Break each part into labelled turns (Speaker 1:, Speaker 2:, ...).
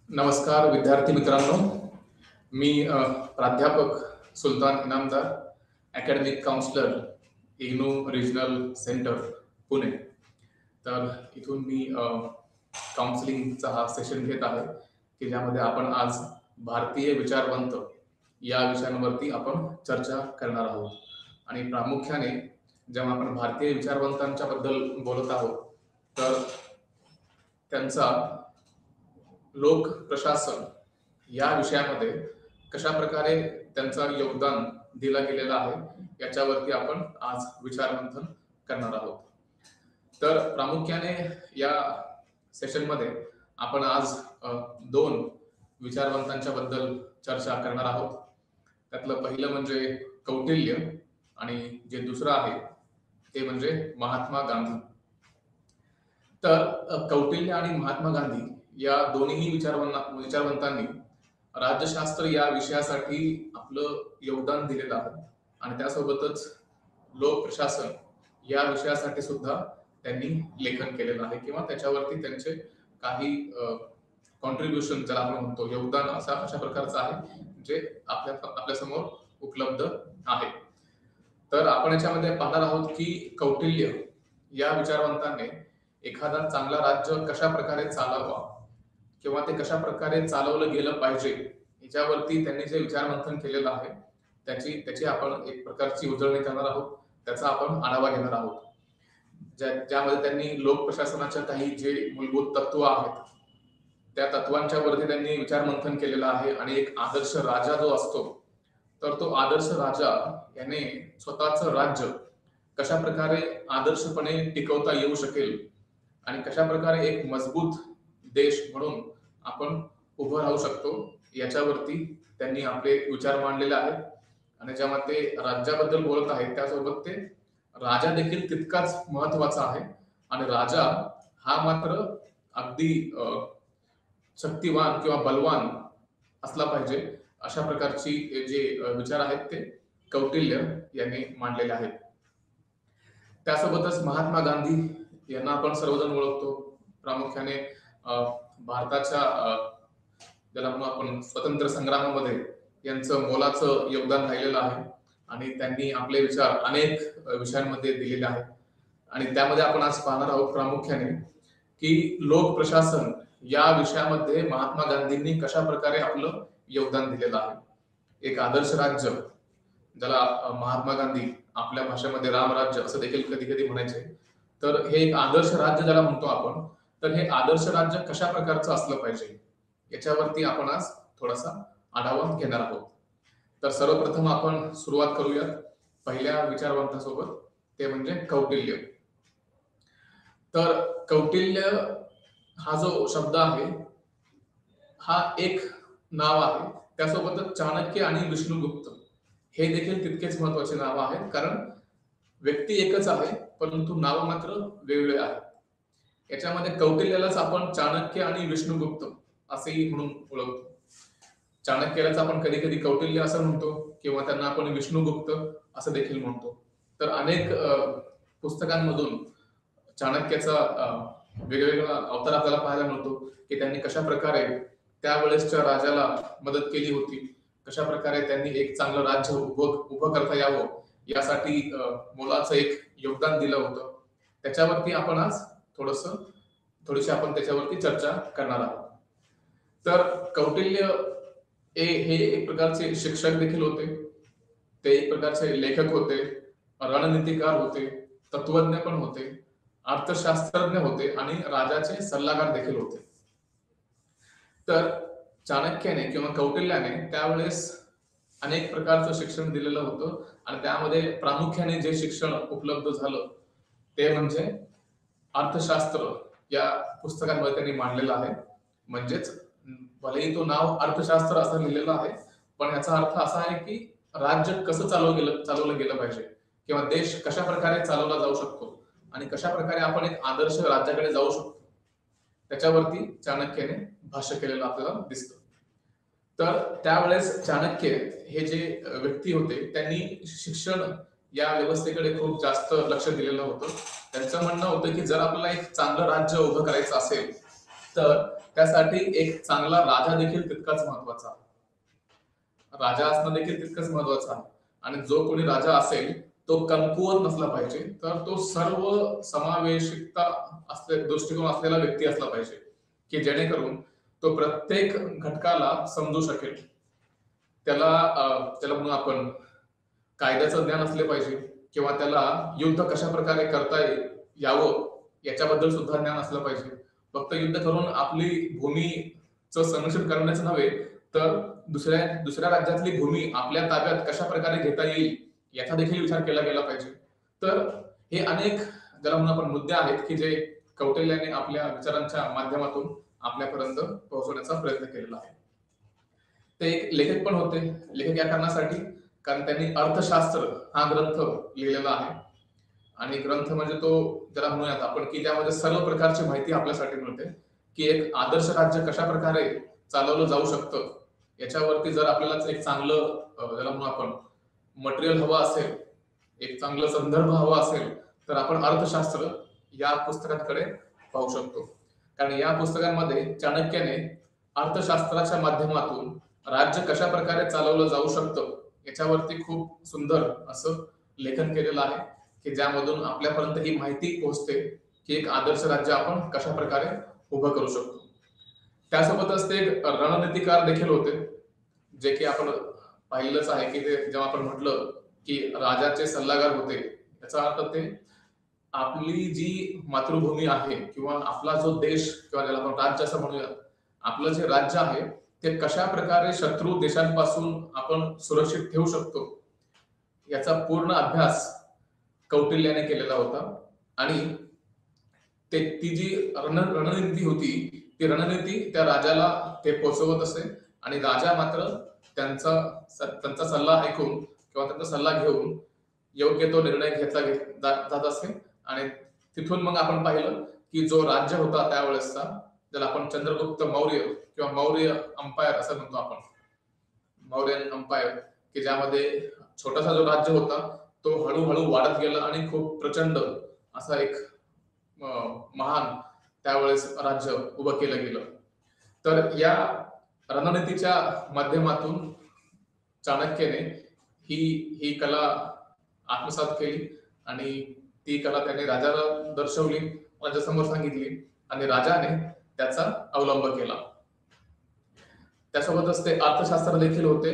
Speaker 1: नमस्कार विद्यार्थी मित्रांनो. मी प्राध्यापक Sultan Inamdar, academic counsellor, IGNOU regional centre, Pune. तर इथून मी काउन्सिलिंगचा हा सेशन घेत आहे की ज्यामध्ये आपण आज भारतीय विचारवंत या विषयांवरती आपण चर्चा करणार आहोत. आणि प्रामुख्याने जेव्हा आपण भारतीय विचारवंतांच्या बद्दल बोलत आहोत तर त्यांचा लोक प्रशासन या विषयामध्ये कशा प्रकारे त्यांचं योगदान दिलं गेलेलं आहे याच्यावरती आपण आज विचारमंथन करणार आहोत. तर प्रामुख्याने या सेशनमध्ये आपण आज दोन विचारवंतांच्या बद्दल चर्चा करणार आहोत. त्यातलं पहिलं म्हणजे कौटिल्य आणि जे दुसरं आहे ते म्हणजे महात्मा गांधी. तर कौटिल्य आणि महात्मा गांधी या दोन्ही विचारवंतांनी राज्यशास्त्र या विषयासाठी आपलं योगदान दिलेलं आहे आणि त्यासोबतच लोक प्रशासन या विषयासाठी सुद्धा त्यांनी लेखन केलेलं आहे किंवा त्याच्यावरती त्यांचे काही कॉन्ट्रीब्युशन ज्याला आपण म्हणतो योगदान अशा प्रकारचं आहे जे आपल्या समोर उपलब्ध आहे. तर आपण याच्यामध्ये पाहणार आहोत की कौटिल्य या विचारवंताने एखादा चांगला राज्य कशा प्रकारे चालवावा किंवा ते कशा प्रकारे चालवलं गेलं पाहिजे याच्यावरती त्यांनी जे विचारमंथन केलेलं आहे त्याची आपण एक प्रकारची उजळणी करणार आहोत. त्याचा आपण आढावा घेणार आहोत. ज्यामध्ये त्यांनी लोक प्रशासनाच्या काही जे मूलभूत तत्व आहेत त्या तत्वांच्या वरती त्यांनी विचारमंथन केलेलं आहे आणि एक आदर्श राजा जो असतो तर तो आदर्श राजा याने स्वतःचं राज्य कशा प्रकारे आदर्शपणे टिकवता येऊ शकेल आणि कशा प्रकारे एक मजबूत देश म्हणून आपण उभं राहू शकतो याच्यावरती त्यांनी आपले विचार मांडलेले आहेत. आणि जेव्हा ते राज्याबद्दल बोलत आहेत त्यासोबत ते राजा देखील तितकाच महत्वाचा आहे आणि राजा हा मात्र अगदी शक्तिवान किंवा बलवान असला पाहिजे अशा प्रकारची जे विचार आहेत ते कौटिल्य यांनी मांडलेले आहेत. त्यासोबतच महात्मा गांधी यांना आपण सर्वजण ओळखतो. प्रामुख्याने भारताच्या ज्याला म्हणून आपण स्वतंत्र संग्रामामध्ये यांचं मोलाचं योगदान राहिलेलं आहे आणि त्यांनी आपले विचार अनेक विषयांमध्ये दिलेले आहेत. आणि त्यामध्ये आपण आज पाहणार आहोत प्रामुख्याने की लोक प्रशासन या विषयामध्ये महात्मा गांधींनी कशा प्रकारे आपलं योगदान दिलेलं आहे. एक आदर्श राज्य ज्याला महात्मा गांधी आपल्या भाषेमध्ये रामराज्य असं देखील कधी कधी म्हणायचे. तर हे एक आदर्श राज्य ज्याला म्हणतो आपण तर हे आदर्श राज्य कशा प्रकारचं असलं पाहिजे याच्यावरती आपण आज थोडासा आढावा घेणार आहोत. तर सर्वप्रथम आपण सुरुवात करूयात पहिल्या विचारवंतासोबत, ते म्हणजे कौटिल्य. तर कौटिल्य हा जो शब्द आहे हा एक नाव आहे. त्यासोबतच चाणक्य आणि विष्णुगुप्त हे देखील तितकेच महत्वाचे नाव आहेत कारण व्यक्ती एकच आहे परंतु नाव मात्र वेगवेगळे आहेत. याच्यामध्ये कौटिल्यालाच आपण चाणक्य आणि विष्णुगुप्त असेही म्हणून ओळखतो. चाणक्यालाच आपण कधी कधी कौटिल्य असं म्हणतो किंवा त्यांना आपण विष्णुगुप्त असं देखील म्हणतो. तर अनेक पुस्तकांमधून चाणक्याचा वेगवेगळा अवतार आपल्याला पाहायला मिळतो की त्यांनी कशा प्रकारे त्यावेळेसच्या राजाला मदत केली होती, कशा प्रकारे त्यांनी एक चांगलं राज्य उभं करता यावं यासाठी मोलाचं एक योगदान दिलं होतं. त्याच्यावरती आपण आज थोडीशी आपण त्याच्यावरती चर्चा करणार आहोत. तर कौटिल्य हे एक प्रकारचे शिक्षक देखील होते. ते एक प्रकारचे लेखक होते, रणनीतिकार होते, तत्वज्ञ पण होते, अर्थशास्त्रज्ञ होते आणि राजाचे सल्लागार देखील होते. तर चाणक्याने किंवा कौटिल्याने त्यावेळेस अनेक प्रकारचं शिक्षण दिलेलं होतं आणि त्यामध्ये प्रामुख्याने जे शिक्षण उपलब्ध झालं ते म्हणजे अर्थशास्त्र या पुस्तकांमध्ये त्यांनी मांडलेलं आहे. म्हणजेच भलेही तो नाव अर्थशास्त्र असं लिहिलेलं आहे पण याचा अर्थ असा आहे की राज्य कसं चालवलं गेलं पाहिजे किंवा देश कशा प्रकारे चालवला जाऊ शकतो आणि कशा प्रकारे आपण एक आदर्श राज्याकडे जाऊ शकतो त्याच्यावरती चाणक्याने भाष्य केलेलं आपल्याला दिसतं. तर त्यावेळेस चाणक्य हे जे व्यक्ती होते त्यांनी शिक्षण या व्यवस्थेकडे खूप जास्त लक्ष दिलेलं होतं. त्यांचं म्हणणं होतं की जर आपल्याला एक चांगलं राज्य उभं करायचं असेल तर त्यासाठी एक चांगला राजा देखील तितकाच महत्वाचा आहे. राजा असणं देखील तितकंच महत्वाचं आहे. आणि जो कोणी राजा असेल तो कमकुवत नसला पाहिजे, तर तो सर्व समावेशिकता दृष्टिकोन असलेला व्यक्ती असला पाहिजे, की जेणेकरून तो प्रत्येक घटकाला समजू शकेल. त्याला म्हणून आपण कायद्याचं ज्ञान असले पाहिजे, किंवा त्याला युद्ध कशा प्रकारे करता यावं याच्याबद्दल सुद्धा ज्ञान असलं पाहिजे. फक्त युद्ध करून आपली भूमीचं संरक्षण करण्याचं नव्हे, तर दुसऱ्या राज्यातली भूमी आपल्या ताब्यात कशा प्रकारे घेता येईल याचा देखील विचार केला गेला पाहिजे. तर हे अनेक ज्याला म्हणून आपण मुद्दे आहेत की जे कौटिल्याने आपल्या विचारांच्या माध्यमातून आपल्यापर्यंत पोहोचवण्याचा प्रयत्न केलेला आहे. ते एक लेखक पण होते. लेखक या कारणासाठी कारण त्यांनी अर्थशास्त्र हा ग्रंथ लिहिलेला आहे. आणि ग्रंथ म्हणजे तो ज्याला म्हणूयात आपण की त्यामध्ये सर्व प्रकारची माहिती आपल्यासाठी मिळते, की एक आदर्श राज्य कशा प्रकारे चालवलं जाऊ शकतं याच्यावरती जर आपल्याला एक चांगलं ज्याला म्हणून आपण मटेरियल हवं असेल, एक चांगलं संदर्भ हवा असेल, तर आपण अर्थशास्त्र या पुस्तकांकडे पाहू शकतो. कारण या पुस्तकांमध्ये चाणक्याने अर्थशास्त्राच्या माध्यमातून राज्य कशा प्रकारे चालवलं जाऊ शकतं याच्यावरती खूप सुंदर असं लेखन केलेलं आहे, की ज्यामधून आपल्यापर्यंत ही माहिती पोहोचते की एक आदर्श राज्य आपण कशा प्रकारे उभं करू शकतो. त्यासोबतच ते रणनीतिकार देखील होते, जे की आपण पाहिलंच आहे की ते जेव्हा आपण म्हटलं की राजाचे सल्लागार होते, याचा अर्थ ते आपली जी मातृभूमी आहे किंवा आपला जो देश किंवा ज्याला आपण राज्य असं म्हणूया, आपलं जे राज्य आहे ते कशा प्रकारे शत्रू देशांपासून आपण सुरक्षित ठेवू शकतो याचा पूर्ण अभ्यास कौटिल्याने केलेला होता. आणि ती जी रणनीती होती ती रणनीती त्या राजाला ते पोहोचवत असे, आणि राजा मात्र त्यांचा सल्ला ऐकून किंवा त्यांचा सल्ला घेऊन योग्य तो निर्णय घेतला जात असे. आणि तिथून मग आपण पाहिलं की जो राज्य होता त्यावेळेसचा, ज्याला आपण चंद्रगुप्त मौर्य किंवा मौर्य अंपायर असं म्हणतो आपण, मौर्यन अंपायर, की ज्यामध्ये छोटासा जो राज्य होता तो हळूहळू वाढत गेला आणि खूप प्रचंड असा एक महान त्यावेळेस राज्य उभं केलं गेलं. तर या रणनीतीच्या माध्यमातून चाणक्याने ही कला आत्मसात केली, आणि ती कला त्याने राजाला दर्शवली, राजासमोर सांगितली, आणि राजाने त्याचा अवलंब केला. त्यासोबतच ते अर्थशास्त्र देखील होते.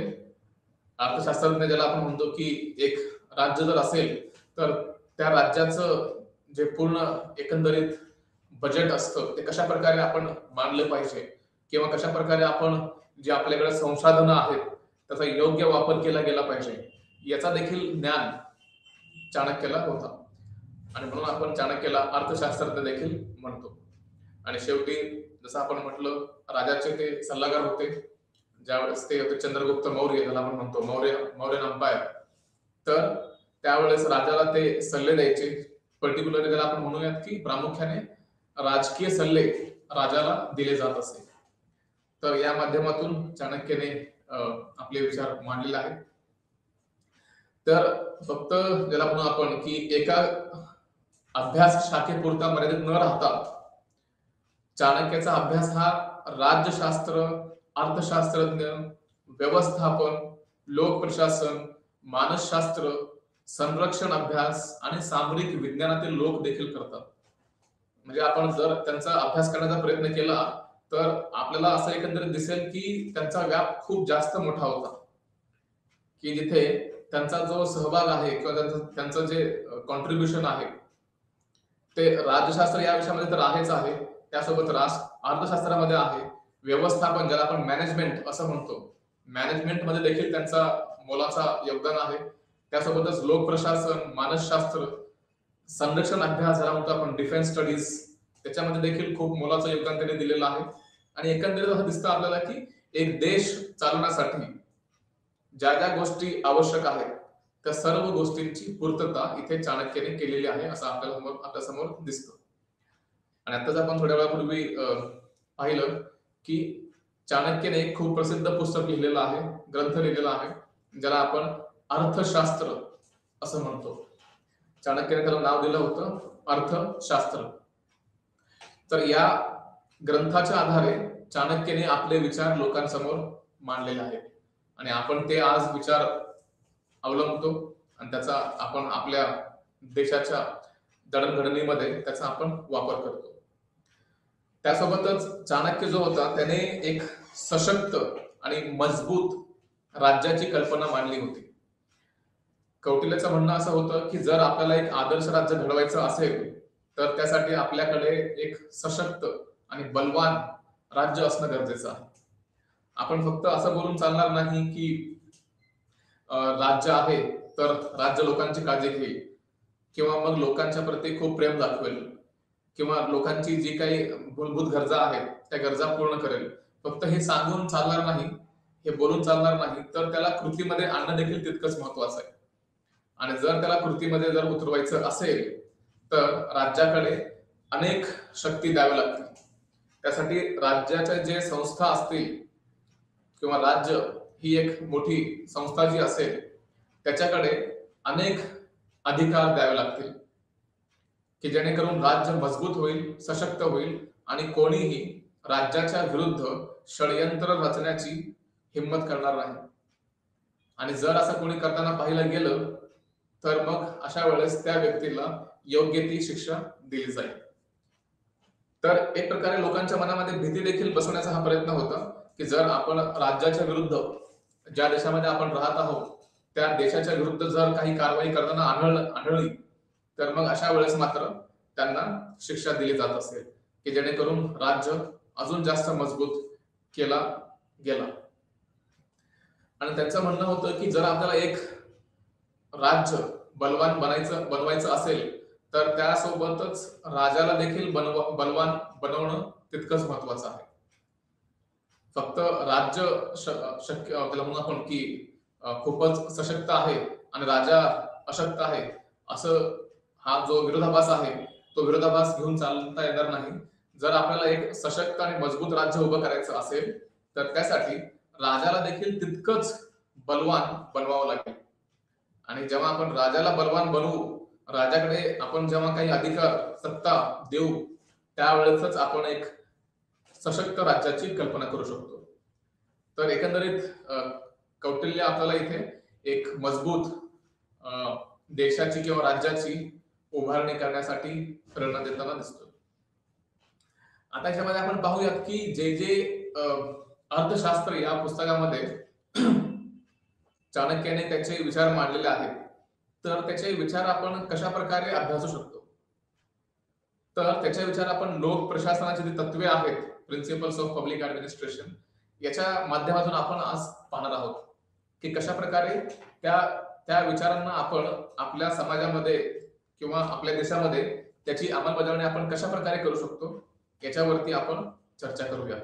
Speaker 1: अर्थशास्त्रज्ञ ज्याला आपण म्हणतो की एक राज्य जर असेल तर त्या राज्याचं जे पूर्ण एकंदरीत बजेट असतं ते कशा प्रकारे आपण मांडलं पाहिजे, किंवा कशा प्रकारे आपण जे आपल्याकडे संसाधनं आहेत त्याचा योग्य वापर केला गेला पाहिजे, याचा देखील ज्ञान चाणक्याला होता. आणि म्हणून आपण चाणक्याला अर्थशास्त्रज्ञ देखील म्हणतो. आणि शेवटी जसं आपण म्हटलं, राजाचे ते सल्लागार होते, ज्यावेळेस ते होते चंद्रगुप्त मौर्य, ज्याला आपण म्हणतो मौर्यन अंपायर. तर त्यावेळेस राजाला ते सल्ले द्यायचे. पर्टिक्युलरली त्याला आपण म्हणूयात की प्रामुख्याने राजकीय सल्ले राजाला दिले जात असे. तर या माध्यमातून चाणक्याने आपले विचार मांडलेले आहेत. तर फक्त ज्याला म्हणू आपण की एका अभ्यास शाखेपुरता मर्यादित न राहता चाणक्याचा अभ्यास हा राज्यशास्त्र, अर्थशास्त्रज्ञ, व्यवस्थापन, लोक प्रशासन, मानसशास्त्र, संरक्षण अभ्यास आणि सामरिक विज्ञानातील लोक देखील करतात. म्हणजे आपण जर त्यांचा अभ्यास करण्याचा प्रयत्न केला तर आपल्याला असं एकंदरीत दिसेल की त्यांचा व्याप खूप जास्त मोठा होता, की जिथे त्यांचा जो सहभाग आहे किंवा त्यांचं जे कॉन्ट्रीब्युशन आहे ते राज्यशास्त्र या विषयामध्ये तर आहेच आहे, त्यासोबत अर्थशास्त्रामध्ये आहे, व्यवस्थापन ज्याला आपण मॅनेजमेंट असं म्हणतो, मॅनेजमेंट मध्ये देखील त्यांचा मोलाचा योगदान आहे. त्यासोबतच लोक प्रशासन, मानसशास्त्र, संरक्षण अभ्यास ज्याला म्हणतो आपण डिफेन्स स्टडीज, त्याच्यामध्ये देखील खूप मोलाचं योगदान त्यांनी दिलेलं आहे. आणि एकंदरीत असं दिसतं आपल्याला की एक देश चालवण्यासाठी ज्या ज्या गोष्टी आवश्यक आहेत त्या सर्व गोष्टींची पूर्तता इथे चाणक्याने केलेली आहे असं आपल्या समोर दिसतं. आणि आताच आपण थोड्या वेळापूर्वी पाहिलं की चाणक्याने एक खूप प्रसिद्ध पुस्तक लिहिलेलं आहे, ग्रंथ लिहिलेला आहे, ज्याला आपण अर्थशास्त्र असं म्हणतो. चाणक्याने त्याला नाव दिलं होतं अर्थशास्त्र. तर या ग्रंथाच्या आधारे चाणक्याने आपले विचार लोकांसमोर मांडलेले आहेत आणि आपण ते आज विचार अवलंबतो आणि त्याचा आपण आपल्या देशाच्या जडणघडणीमध्ये त्याचा आपण वापर करतो. त्यासोबतच चाणक्य जो होता त्याने एक सशक्त आणि मजबूत राज्याची कल्पना मांडली होती. कौटिल्याचं म्हणणं असं होतं की जर आपल्याला एक आदर्श राज्य घडवायचं असेल तर त्यासाठी आपल्याकडे एक सशक्त आणि बलवान राज्य असणं गरजेचं आहे. आपण फक्त असं बोलून चालणार नाही की राज्य आहे तर राज्य लोकांची काळजी घेईल किंवा मग लोकांच्या प्रती खूप प्रेम दाखवेल किंवा लोकांची जी काही मूलभूत गरजा आहेत त्या गरजा पूर्ण करेल. फक्त हे सांगून चालणार नाही, हे बोलून चालणार नाही, तर त्याला कृतीमध्ये आणणं देखील तितकंच महत्वाचं आहे. आणि जर त्याला कृतीमध्ये जर उतरवायचं असेल तर राज्याकडे अनेक शक्ती द्याव्या लागतील. त्यासाठी राज्याच्या जे संस्था असतील किंवा राज्य ही एक मोठी संस्था जी असेल त्याच्याकडे अनेक अधिकार द्यावे लागतील की जेणेकरून राज्य मजबूत होईल, सशक्त होईल आणि कोणीही राज्याच्या विरुद्ध षडयंत्र रचण्याची हिंमत करणार नाही. आणि जर असं कोणी करताना पाहिलं गेलं तर मग अशा वेळेस त्या व्यक्तीला योग्य ती शिक्षा दिली जाईल. तर एक प्रकारे लोकांच्या मनामध्ये भीती देखील बसवण्याचा हा प्रयत्न होता की जर आपण राज्याच्या विरुद्ध ज्या देशामध्ये आपण राहत आहोत त्या देशाच्या विरुद्ध जर काही कारवाई करताना आढळली तर मग अशा वेळेस मात्र त्यांना शिक्षा दिली जात असेल की जेणेकरून राज्य अजून जास्त मजबूत केला गेला. आणि त्यांचं म्हणणं होतं की जर आपल्याला एक राज्य बलवान बनवायचं असेल तर त्यासोबतच राजाला देखील बलवान बनवणं तितकंच महत्वाचं आहे. फक्त राज्य शक्य त्याला म्हणून आपण की खूपच सशक्त आहे आणि राजा अशक्त आहे असं हा जो विरोधाभास आहे तो विरोधाभास घेऊन चालता येणार नाही. जर आपल्याला एक सशक्त आणि मजबूत राज्य उभं करायचं असेल तर त्यासाठी राजाला देखील तितकंच बलवान बनवावं लागेल. आणि जेव्हा आपण राजाला बलवान बनवू, राजाकडे आपण जेव्हा काही अधिकार सत्ता देऊ त्यावेळेसच आपण एक सशक्त राज्याची कल्पना करू शकतो. तर एकंदरीत कौटिल्य आपल्याला इथे एक मजबूत देशाची किंवा राज्याची उभारणी करण्यासाठी प्रेरणा देताना दिसतो. आता याच्यामध्ये आपण पाहूयात की जे जे अर्थशास्त्र या पुस्तकामध्ये चाणक्याने त्याचे विचार मांडलेले आहेत तर त्याचे विचार आपण कशा प्रकारे अभ्यासू शकतो. तर त्याचे विचार आपण लोक प्रशासनाची जी तत्वे आहेत, प्रिन्सिपल्स ऑफ पब्लिक ऍडमिनिस्ट्रेशन, याच्या माध्यमातून आपण आज पाहणार आहोत की कशा प्रकारे त्या विचारांना आपण आपल्या समाजामध्ये किंवा आपल्या देशामध्ये त्याची अंमलबजावणी आपण कशा प्रकारे करू शकतो याच्यावरती आपण चर्चा करूया.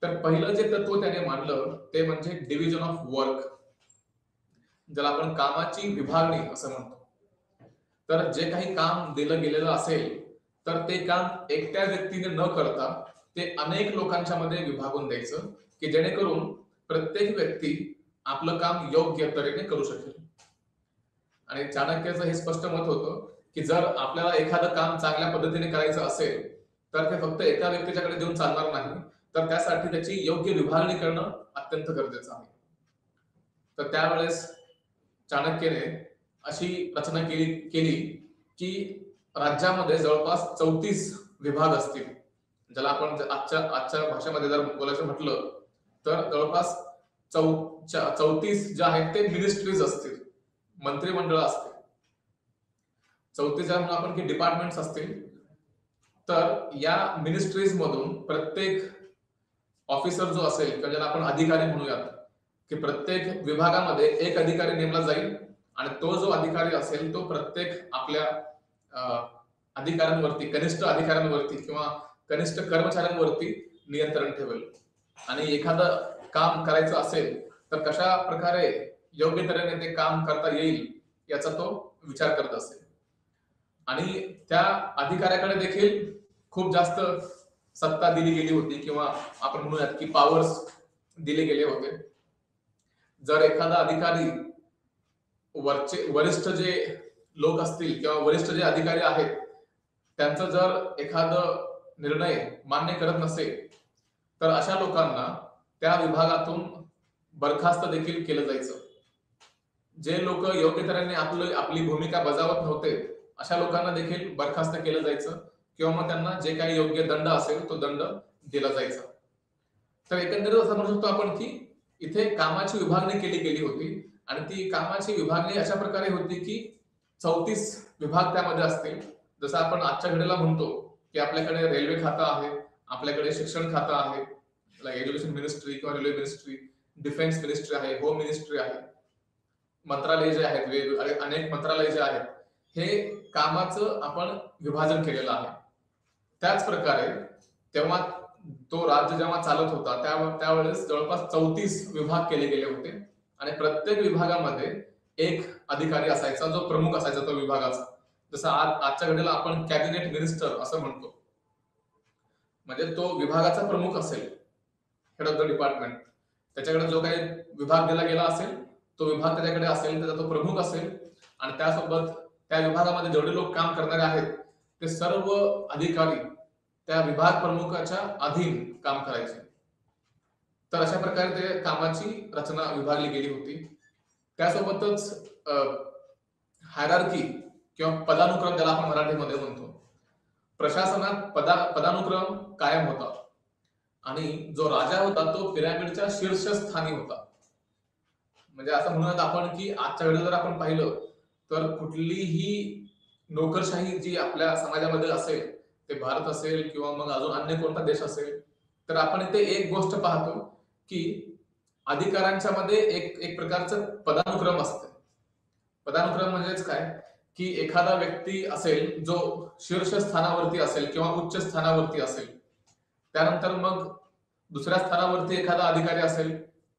Speaker 1: तर पहिलं जे तत्व त्याने मांडलं ते म्हणजे डिव्हिजन ऑफ वर्क, ज्याला आपण कामाची विभागणी असं म्हणतो. तर जे काही काम दिलं गेलेलं असेल तर ते काम एकट्या व्यक्तीने न करता ते अनेक लोकांच्या मध्ये विभागून द्यायचं की जेणेकरून प्रत्येक व्यक्ती आपलं काम योग्य तऱ्हेने करू शकेल. आणि चाणक्याचं हे स्पष्ट मत होतं की जर आपल्याला एखादं काम चांगल्या पद्धतीने करायचं असेल तर ते फक्त एका व्यक्तीच्याकडे देऊन चालणार नाही, तर त्यासाठी त्याची योग्य विभागणी करणं अत्यंत गरजेचं आहे. तर त्यावेळेस चाणक्याने अशी रचना केली की राज्यामध्ये जवळपास 34 विभाग असतील, ज्याला आपण आजच्या भाषेमध्ये जर बोलायचं म्हटलं तर जवळपास 34 जे आहेत ते मिनिस्ट्रीज असतील, मंत्रिमंडळ असतील. 34 म्हणून आपण की डिपार्टमेंट्स असतील. तर या मिनिस्ट्रीज मधून प्रत्येक ऑफिसर जो असेल किंवा ज्याला आपण अधिकारी म्हणूयात की प्रत्येक विभागामध्ये एक अधिकारी नेमला जाईल आणि तो जो अधिकारी असेल तो प्रत्येक आपल्या अधिकाऱ्यांवरती, कनिष्ठ अधिकाऱ्यांवरती किंवा कनिष्ठ कर्मचाऱ्यांवरती नियंत्रण ठेवेल. आणि एखादं काम करायचं असेल तर कशा प्रकारे योग्य तऱ्हेने ते काम करता येईल याचा तो विचार करत असेल. आणि त्या अधिकाऱ्याकडे देखील खूप जास्त सत्ता दिली गेली होती किंवा आपण म्हणूयात की पॉवर्स दिले गेले होते. जर एखादा अधिकारी वरिष्ठ जे लोक असतील किंवा वरिष्ठ जे अधिकारी आहेत त्यांचं जर एखादं निर्णय मान्य करत नसेल तर अशा लोकांना त्या विभागातून बरखास्त देखील केलं जायचं. जे लोक योग्य तऱ्हेने आपली भूमिका बजावत नव्हते अशा लोकांना देखील बरखास्त केलं जायचं किंवा मग त्यांना जे काही योग्य दंड असेल तो दंड दिला जायचा. तर एकंदरीत असं म्हणू शकतो आपण की इथे कामाची विभागणी केली गेली होती आणि ती कामाची विभागणी अशा प्रकारे होती की 34 विभाग त्यामध्ये असतील. जसं आपण आजच्या घडीला म्हणतो की आपल्याकडे रेल्वे खातं आहे, आपल्याकडे शिक्षण खातं आहे, एज्युकेशन मिनिस्ट्री किंवा रेल्वे मिनिस्ट्री, डिफेन्स मिनिस्ट्री आहे, होम मिनिस्ट्री आहे, मंत्रालय जे आहेत, अनेक मंत्रालय जे आहेत, हे कामाचं आपण विभाजन केलेलं आहे. त्याच प्रकारे तेव्हा तो राज्य जेव्हा चालत होता त्यावेळेस जवळपास 34 विभाग केले गेले होते आणि प्रत्येक विभागामध्ये एक अधिकारी असायचा जो प्रमुख असायचा तो विभागाचा. जसं आजच्या घडीला आपण कॅबिनेट मिनिस्टर असं म्हणतो, म्हणजे तो विभागाचा प्रमुख असेल, हेड ऑफ द डिपार्टमेंट. त्याच्याकडे जो काही विभाग दिला गेला असेल तो विभाग त्याच्याकडे असेल, त्याचा तो प्रमुख असेल आणि त्यासोबत त्या विभागामध्ये जेवढे लोक काम करणारे आहेत ते सर्व अधिकारी त्या विभाग प्रमुखाच्या अधीन काम करायचे. तर अशा प्रकारे ते कामाची रचना विभागली गेली होती. त्यासोबतच हायरार्की किंवा पदानुक्रम ज्याला आपण मराठीमध्ये म्हणतो, प्रशासनात पदानुक्रम कायम होता आणि जो राजा होता तो पिरॅमिडच्या शीर्षस्थानी होता. म्हणजे असं म्हणूयात आपण की आजच्या वेळेला जर आपण पाहिलं तर कुठलीही नोकरशाही जी आपल्या समाजामध्ये असेल, ते भारत असेल किंवा मग अजून अन्य कोणता देश असेल, तर आपण इथे एक गोष्ट पाहतो की अधिकाऱ्यांच्या मध्ये एक प्रकारचं पदानुक्रम असतं. पदानुक्रम म्हणजेच काय की एखादा व्यक्ती असेल जो शीर्ष स्थानावरती असेल किंवा उच्च स्थानावरती असेल, त्यानंतर मग दुसऱ्या स्थानावरती एखादा अधिकारी असेल,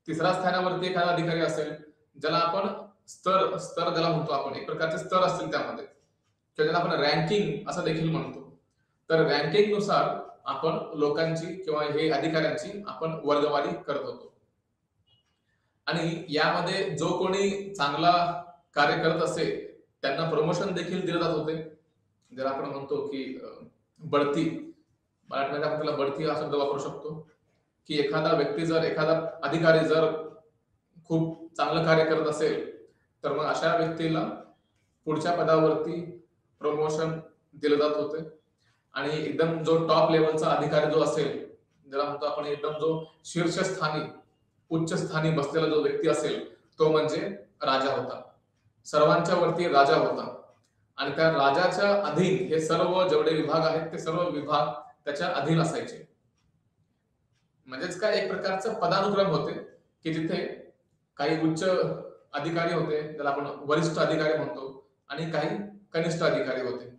Speaker 1: तिसऱ्या स्थानावरती एखादा अधिकारी असेल, ज्याला आपण स्तर ज्याला म्हणतो आपण, एक प्रकारचे स्तर असतील त्यामध्ये, किंवा ज्याला आपण रँकिंग असं देखील म्हणतो. तर रँकिंग नुसार आपण लोकांची किंवा हे अधिकाऱ्यांची आपण वर्गवारी करत होतो आणि यामध्ये जो कोणी चांगला कार्य करत असेल त्यांना प्रमोशन देखील दिले जात होते. ज्याला आपण म्हणतो की बढती, मराठीमध्ये आपण त्याला बढती हा शब्द वापरू शकतो की एखादा व्यक्ती जर, एखादा अधिकारी जर खूप चांगलं कार्य करत असेल तर मग अशा व्यक्तीला पुढच्या पदावरती प्रमोशन दिलं जात होते आणि एकदम जो टॉप लेवलचा अधिकारी जो असेल, ज्याला म्हणतो आपण एकदम जो शीर्षस्थानी उच्च स्थानी बसलेला जो व्यक्ती असेल तो म्हणजे राजा होता. सर्वांच्या वरती राजा होता आणि त्या राजाच्या अधीन हे सर्व जेवढे विभाग आहेत ते सर्व विभाग त्याच्या अधीन असायचे. म्हणजेच काय, एक प्रकारचं पदानुक्रम होते की जिथे काही उच्च अधिकारी होते, ज्याला आपण वरिष्ठ अधिकारी म्हणतो, आणि काही कनिष्ठ अधिकारी होते.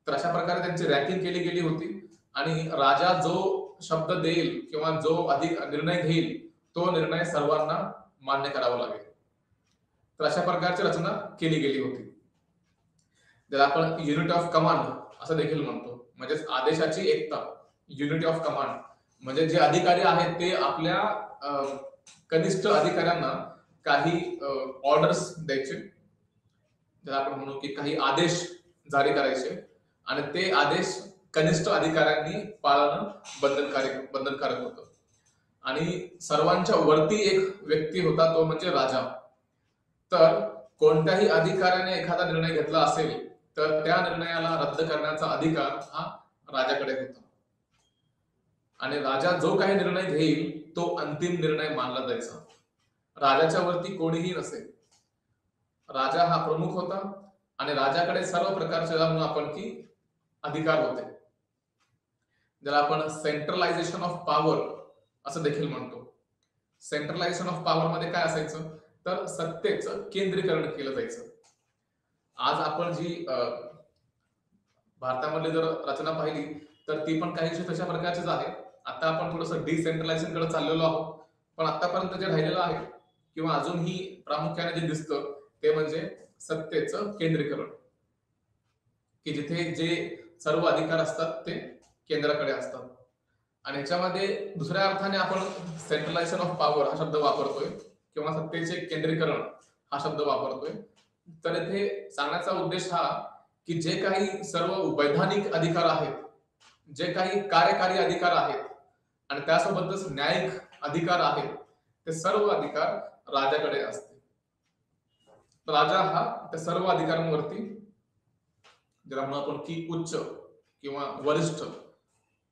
Speaker 1: तर अशा प्रकारे त्यांची रँकिंग केली गेली होती आणि राजा जो शब्द देईल किंवा जो निर्णय घेईल तो निर्णय सर्वांना मान्य करावा लागेल. तर अशा प्रकारची रचना केली गेली होती, ज्याला आपण युनिट ऑफ कमांड असं देखील म्हणतो. म्हणजेच आदेशाची एकता, युनिटी ऑफ कमांड. म्हणजे जे अधिकारी आहेत ते आपल्या कनिष्ठ अधिकाऱ्यांना काही ऑर्डर्स द्यायचे, ज्याला आपण म्हणू की काही आदेश जारी करायचे आणि ते आदेश कनिष्ठ अधिकाऱ्यांनी पाळणं बंधनकारक होतं. आणि सर्वांच्या वरती एक व्यक्ती होता, तो म्हणजे राजा. तर कोणत्याही अधिकाऱ्याने एखादा निर्णय घेतला असेल तर त्या निर्णयाला रद्द करण्याचा अधिकार हा राजाकडे होता आणि राजा जो काही निर्णय घेईल तो अंतिम निर्णय मानला जायचा. राजाच्या वरती कोणीही नसेल. राजा हा प्रमुख होता आणि राजाकडे सर्व प्रकारचे म्हणून आपण की अधिकार होते, ज्याला आपण सेंट्रलायझेशन ऑफ पॉवर असं देखील म्हणतो. सेंट्रलायझेशन ऑफ पॉवर मध्ये काय असायचं तर सत्तेचं केंद्रीकरण केलं जायचं. आज आपण जी भारतामध्ये जर रचना पाहिली तर ती पण काहीशी तशा प्रकारचीच आहे. आता आपण थोडंसं डिसेंट्रलायझेशन कडे चाललेलो आहोत, पण आतापर्यंत जे राहिलेलं आहे किंवा अजूनही प्रामुख्याने जे दिसतं ते म्हणजे सत्तेचं केंद्रीकरण, की जिथे जे सर्व अधिकार असतात ते केंद्राकडे असतात. आणि ह्याच्यामध्ये दुसऱ्या अर्थाने आपण सेंट्रलायझेशन ऑफ पॉवर हा शब्द वापरतोय किंवा सत्तेचे केंद्रीकरण हा शब्द वापरतोय. तर इथे सांगण्याचा उद्देश हा की जे काही सर्व वैधानिक अधिकार आहेत, जे काही कार्यकारी अधिकार आहेत, आणि त्यासोबतच न्यायिक अधिकार आहेत ते सर्व अधिकार राजाकडे असते. राजा हा त्या सर्व अधिकारांवरती, ज्याला म्हणू आपण की उच्च किंवा वरिष्ठ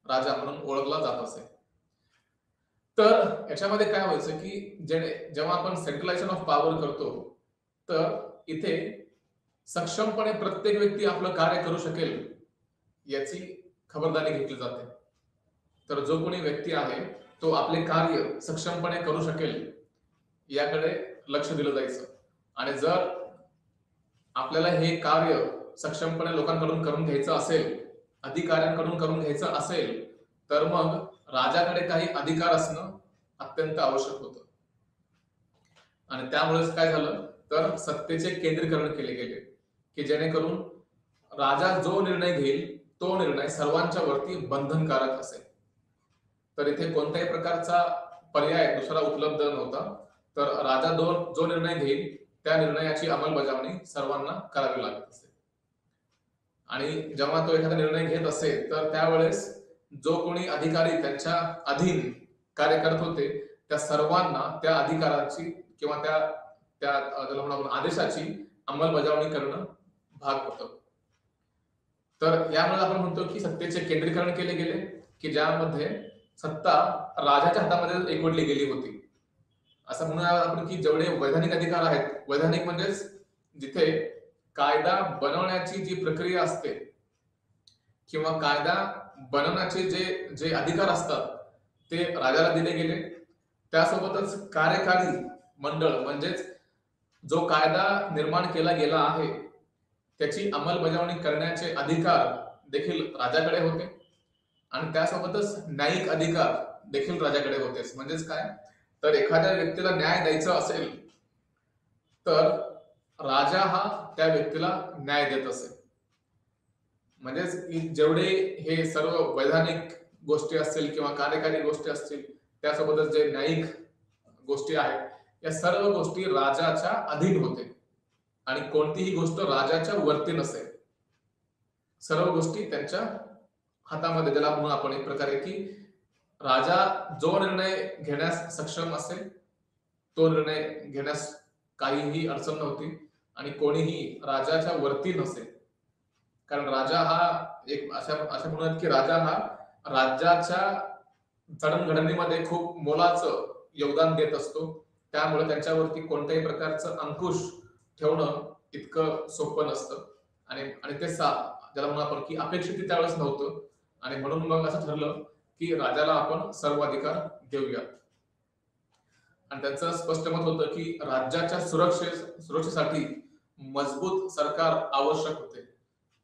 Speaker 1: राजा म्हणून ओळखला जात असे. तर याच्यामध्ये काय व्हायचं की जेव्हा आपण सेंट्रलायझेशन ऑफ पॉवर करतो, तर इथे सक्षमपणे प्रत्येक व्यक्ती आपलं कार्य करू शकेल याची खबरदारी घेतली जाते. तर जो कोणी व्यक्ती आहे तो आपले कार्य सक्षमपणे करू शकेल याकडे लक्ष दिलं जायचं. आणि जर आपल्याला हे कार्य सक्षमपणे लोकांकडून करून घ्यायचं असेल, अधिकाऱ्यांकडून करून घ्यायचं असेल, तर मग राजाकडे काही अधिकार असणं अत्यंत आवश्यक होतं. आणि त्यामुळेच काय झालं, तर सत्तेचे केंद्रीकरण केले गेले की जेणेकरून राजा जो निर्णय घेईल तो निर्णय सर्वांच्या वरती बंधनकारक असेल. तर इथे कोणत्याही प्रकारचा पर्याय दुसरा उपलब्ध नव्हता. तर राजा जो निर्णय घेईल त्या निर्णयाची अंमलबजावणी सर्वांना करावी लागत असे. आणि जेव्हा तो एखादा निर्णय घेत असे तर त्यावेळेस जो कोणी अधिकारी त्यांच्या अधीन कार्य करत होते त्या सर्वांना त्या अधिकाराची किंवा त्या ज्याला म्हणू आपण आदेशाची अंमलबजावणी करणं भाग होतं. तर यामुळे आपण म्हणतो की सत्तेचे केंद्रीकरण केले गेले की ज्यामध्ये सत्ता राजाच्या हातामध्ये एकवटली गेली होती. असं म्हणूया आपण की जेवढे वैधानिक अधिकार आहेत, वैधानिक म्हणजेच जिथे कायदा बनवण्याची जी प्रक्रिया असते किंवा कायदा बनवण्याचे जे अधिकार असतात ते राजाला दिले गेले. त्यासोबतच कार्यकारी मंडळ म्हणजेच जो कायदा निर्माण केला गेला आहे त्याची अंमलबजावणी करण्याचे अधिकार देखील राजाकडे होते. आणि त्यासोबतच न्यायिक अधिकार देखील राजाकडे होतेच. म्हणजेच काय, तर एखाद्या व्यक्तीला न्याय द्यायचा असेल तर राजा हा त्या व्यक्तीला न्याय देत असे. म्हणजेच जेवढे हे सर्व वैधानिक गोष्टी असतील किंवा कार्यकारी गोष्टी असतील त्यासोबतच जे न्यायिक गोष्टी आहेत या सर्व गोष्टी राजाच्या अधीन होते आणि कोणतीही गोष्ट राजाच्या वरती नसेल. सर्व गोष्टी त्यांच्या हातामध्ये, ज्याला म्हणून आपण एक प्रकारे की राजा जो निर्णय घेण्यास सक्षम असेल तो निर्णय घेण्यास काहीही अडचण नव्हती आणि कोणीही राजाच्या वरती नसेल. कारण राजा हा एक अशा म्हणूयात की राजा हा राज्याच्या जडणघडणीमध्ये खूप मोलाचं योगदान देत असतो. त्यामुळे त्यांच्यावरती कोणत्याही प्रकारचं अंकुश ठेवणं इतकं सोपं नसतं. आणि ते ज्याला म्हणून आपण की अपेक्षित त्यावेळेस नव्हतं. आणि म्हणून मग असं ठरलं की राजाला आपण सर्व अधिकार देऊया. आणि त्यांचं स्पष्ट मत होतं की राज्याच्या सुरक्षेसाठी मजबूत सरकार आवश्यक होते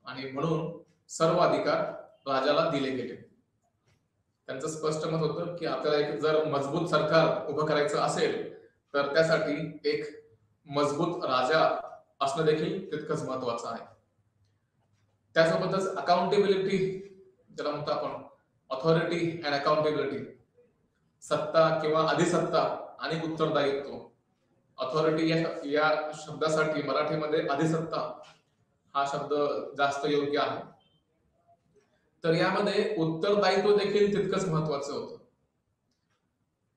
Speaker 1: आणि म्हणून सर्व अधिकार राजाला दिले गेले. त्यांचं स्पष्ट मत होतं की आपल्याला एक जर मजबूत सरकार उभं करायचं असेल तर त्यासाठी एक मजबूत राजा असणं देखील तितकंच महत्वाचं आहे. त्यासोबतच अकाउंटेबिलिटी, ज्याला म्हणतो आपण ऑथॉरिटी अँड अकाउंटेबिलिटी, सत्ता किंवा अधिसत्ता आणि उत्तरदायित्व. ऑथॉरिटी या शब्दासाठी मराठीमध्ये अधिसत्ता हा शब्द जास्त योग्य आहे. तर यामध्ये उत्तरदायित्व देखील तितकंच महत्वाचं होतं.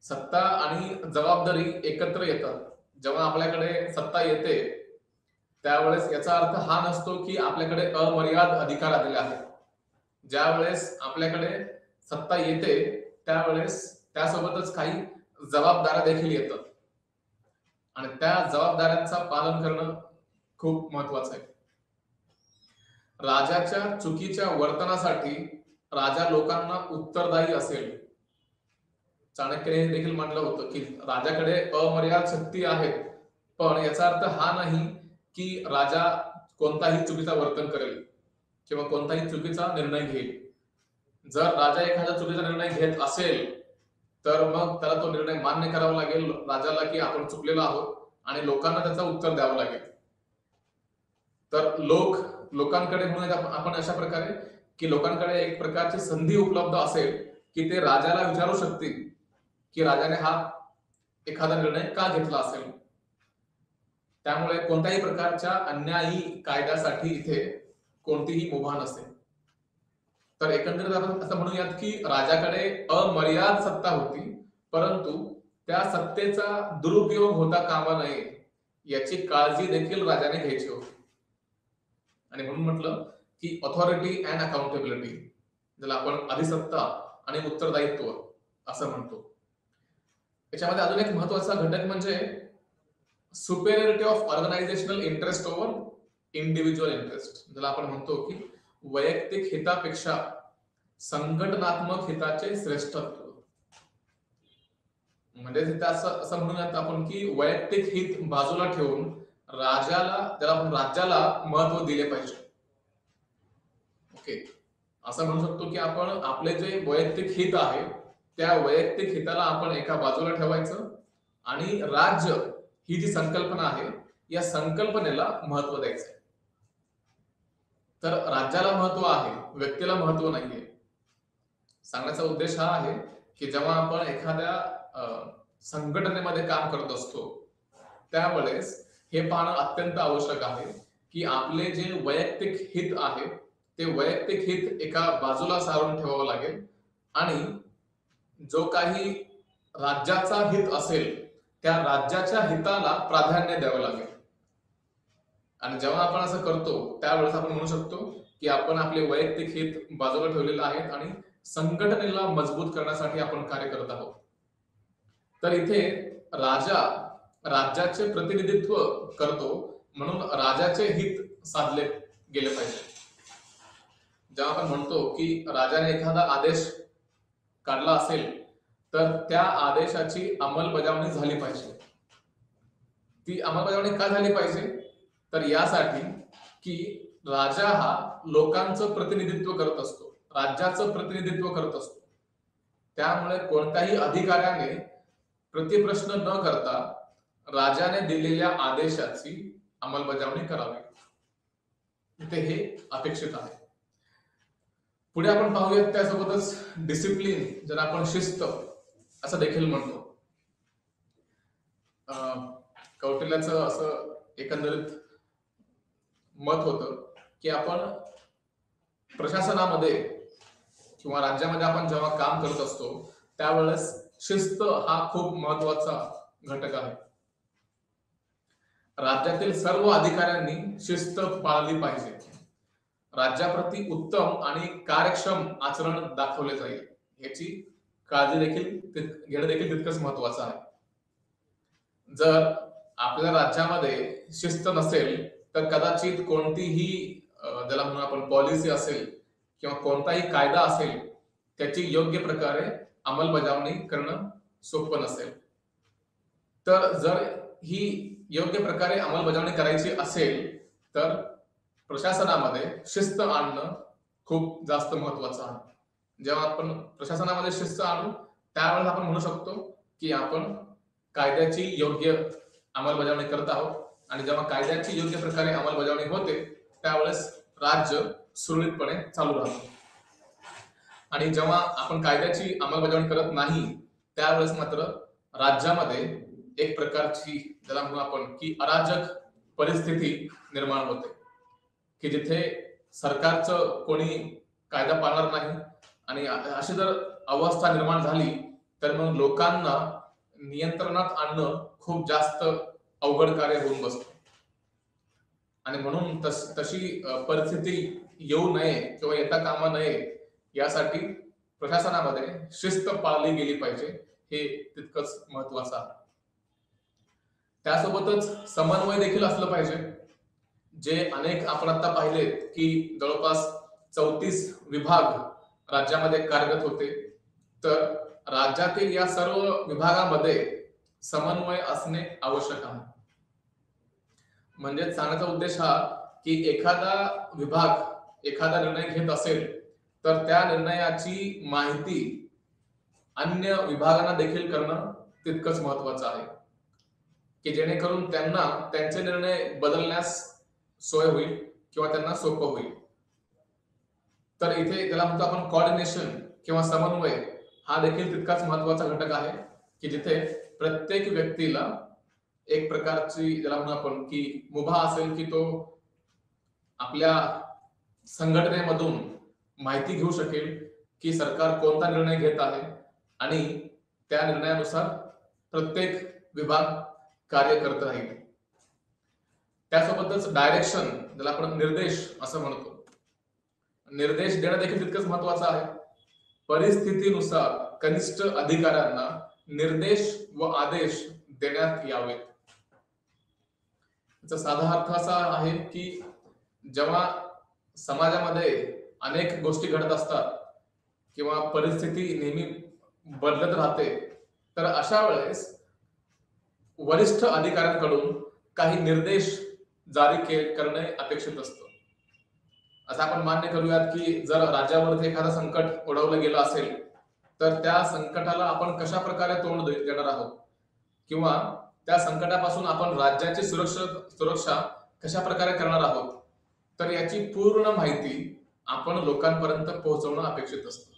Speaker 1: सत्ता आणि जबाबदारी एकत्र येतात. जेव्हा आपल्याकडे सत्ता येते त्यावेळेस याचा अर्थ हा नसतो की आपल्याकडे अमर्याद अधिकार आलेले आहेत. ज्या वेळेस आपल्याकडे सत्ता येते त्यावेळेस त्यासोबतच काही जबाबदाऱ्या देखील येतात आणि त्या जबाबदाऱ्यांचं पालन करणं खूप महत्वाचं आहे. राजाच्या चुकीच्या वर्तनासाठी राजा लोकांना उत्तरदायी असेल. चाणक्याने देखील म्हटलं होतं की राजाकडे अमर्याद शक्ती आहेत, पण याचा अर्थ हा नाही की राजा कोणताही चुकीचा वर्तन करेल किंवा कोणताही चुकीचा निर्णय घेईल. जर राजा एखादा चुकीचा निर्णय घेत असेल तर मग त्याला तो निर्णय मान्य करावा लागेल राजाला की आपण चुकलेलो आहोत आणि लोकांना त्याचं उत्तर द्यावं लागेल. तर लोकांकडे म्हणून आपण अशा प्रकारे की लोकांकडे एक प्रकारची संधी उपलब्ध असेल की ते राजाला विचारू शकतील की राजाने हा एखादा निर्णय का घेतला असेल. त्यामुळे कोणत्याही प्रकारच्या अन्यायी कायद्यासाठी इथे कोणतीही मुभा नसेल. तर एकंदरीत आपण असं म्हणूयात की राजाकडे अमर्याद सत्ता होती, परंतु त्या सत्तेचा दुरुपयोग होता कामा नये याची काळजी देखील राजाने घ्यायची होती. आणि म्हणून म्हटलं की ऑथॉरिटी अँड अकाउंटेबिलिटी, ज्याला आपण अधिसत्ता आणि उत्तरदायित्व असं म्हणतो. याच्यामध्ये अजून एक महत्वाचा घटक म्हणजे superiority of organisational interest over individual interest, ज्याला आपण म्हणतो की वैयक्तिक हितापेक्षा संघटनात्मक हिताचे श्रेष्ठत्व. म्हणजे तिथे असं म्हणूयात आपण की वैयक्तिक हित बाजूला ठेवून राजाला, ज्याला आपण राज्याला महत्व दिले पाहिजे. ओके, असं म्हणू शकतो की आपण आपले जे वैयक्तिक हित आहे त्या वैयक्तिक हिताला आपण एका बाजूला ठेवायचं आणि राज्य ही जी संकल्पना आहे या संकल्पनेला महत्व द्यायचं. तर राज्याला महत्व आहे, व्यक्तीला महत्व नाहीये. सांगण्याचा उद्देश हा आहे की जेव्हा आपण एखाद्या संघटनेमध्ये काम करत असतो त्यावेळेस हे पाहणं अत्यंत आवश्यक आहे की आपले जे वैयक्तिक हित आहे ते वैयक्तिक हित एका बाजूला सारून ठेवावं लागेल आणि जो काही राज्याचा हित असेल त्या राज्याच्या हिताला प्राधान्य द्यावं लागेल. आणि जेव्हा आपण असं करतो त्यावेळेस आपण म्हणू शकतो की आपण आपले वैयक्तिक हित बाजूला ठेवलेले आहेत आणि संघटनेला मजबूत करण्यासाठी आपण कार्य करत आहोत. तर इथे राजा राज्याचे प्रतिनिधित्व करतो म्हणून राजाचे हित साधले गेले पाहिजे. जेव्हा आपण म्हणतो की राजाने एखादा आदेश काढला असेल तर त्या आदेशाची अंमलबजावणी झाली पाहिजे. ती अंमलबजावणी का झाली पाहिजे तर यासाठी की राजा हा लोकांचं प्रतिनिधित्व करत असतो, राज्याचं प्रतिनिधित्व करत असतो. त्यामुळे कोणत्याही अधिकाऱ्याने प्रतिप्रश्न न करता राजाने दिलेल्या आदेशाची अंमलबजावणी करावी, इथे हे अपेक्षित आहे. पुढे आपण पाहूयात त्यासोबतच डिसिप्लिन, ज्याला आपण शिस्त असं देखील म्हणतो. कौटिल्याचं असं एकंदरीत मत होतं की आपण प्रशासनामध्ये किंवा राज्यामध्ये आपण जेव्हा काम करत असतो त्यावेळेस शिस्त हा खूप महत्वाचा घटक आहे. राज्यातील सर्व अधिकाऱ्यांनी शिस्त पाळली पाहिजे. राज्याप्रती उत्तम आणि कार्यक्षम आचरण दाखवले जाईल याची काळजी देखील घेणं देखील तितकंच महत्वाचं आहे. जर आपल्या राज्यामध्ये शिस्त नसेल तर कदाचित कोणतीही ज्याला म्हणून आपण पॉलिसी असेल किंवा कोणताही कायदा असेल त्याची योग्य प्रकारे अंमलबजावणी करणं सोपं नसेल. तर जर ही योग्य प्रकारे अंमलबजावणी करायची असेल तर प्रशासनामध्ये शिस्त आणणं खूप जास्त महत्वाचं आहे. जेव्हा आपण प्रशासनामध्ये शिस्त आणू त्यावेळेस आपण म्हणू शकतो की आपण कायद्याची योग्य अंमलबजावणी करत आहोत. आणि जेव्हा कायद्याची योग्य प्रकारे अंमलबजावणी होते त्यावेळेस राज्य सुरळीतपणे चालू राहतं. आणि जेव्हा आपण कायद्याची अंमलबजावणी करत नाही त्यावेळेस मात्र राज्यामध्ये एक प्रकारची ज्याला म्हणू आपण की अराजक परिस्थिती निर्माण होते की जिथे सरकारचं कोणी कायदा पाळणार नाही. आणि अशी जर अवस्था निर्माण झाली तर मग लोकांना नियंत्रणात आणणं खूप जास्त अवघड कार्य होऊन बसतं. आणि म्हणून तशी परिस्थिती येऊ नये किंवा येता कामा नये यासाठी प्रशासनामध्ये शिस्त पाळली गेली पाहिजे, हे तितकंच महत्वाचं आहे. त्यासोबतच समन्वय देखील असलं पाहिजे. जे अनेक आपण आता पाहिलेत की जवळपास 34 विभाग राज्यामध्ये कार्यरत होते. तर राज्यातील या सर्व विभागामध्ये समन्वय असणे आवश्यक आहे. म्हणजे सांगण्याचा उद्देश हा की एखादा विभाग एखादा निर्णय घेत असेल तर त्या निर्णयाची माहिती अन्य विभागांना देखील करणं तितकंच महत्वाचं आहे की जेणेकरून त्यांना त्यांचे निर्णय बदलण्यास सोय होईल किंवा त्यांना सोपं होईल. तर इथे ज्याला म्हणतो आपण कोऑर्डिनेशन किंवा समन्वय हा देखील तितकाच महत्वाचा घटक आहे की जिथे प्रत्येक व्यक्तीला एक प्रकारची ज्याला म्हणू आपण की मुभा असेल की तो आपल्या संघटनेमधून माहिती घेऊ शकेल की सरकार कोणता निर्णय घेत आहे आणि त्या निर्णयानुसार प्रत्येक विभाग कार्य करत राहील. त्यासोबतच डायरेक्शन, ज्याला आपण निर्देश असं म्हणतो, निर्देश देणं देखील तितकंच महत्वाचं आहे. परिस्थितीनुसार कनिष्ठ अधिकाऱ्यांना निर्देश व आदेश देण्यात यावेत. याचा साधा अर्थ असा आहे की जेव्हा समाजामध्ये अनेक गोष्टी घडत असतात किंवा परिस्थिती नेहमी बदलत राहते, तर अशा वेळेस वरिष्ठ अधिकाऱ्यांकडून काही निर्देश जारी करणे अपेक्षित असतं. असं आपण मान्य करूयात की जर राज्यावरती एखादं संकट ओढवलं गेलं असेल तर त्या संकटाला आपण कशा प्रकारे तोंड देणार आहोत किंवा त्या संकटापासून आपण राज्याची सुरक्षा कशा प्रकारे करणार आहोत, तर याची पूर्ण माहिती आपण लोकांपर्यंत पोहोचवणं अपेक्षित असतं.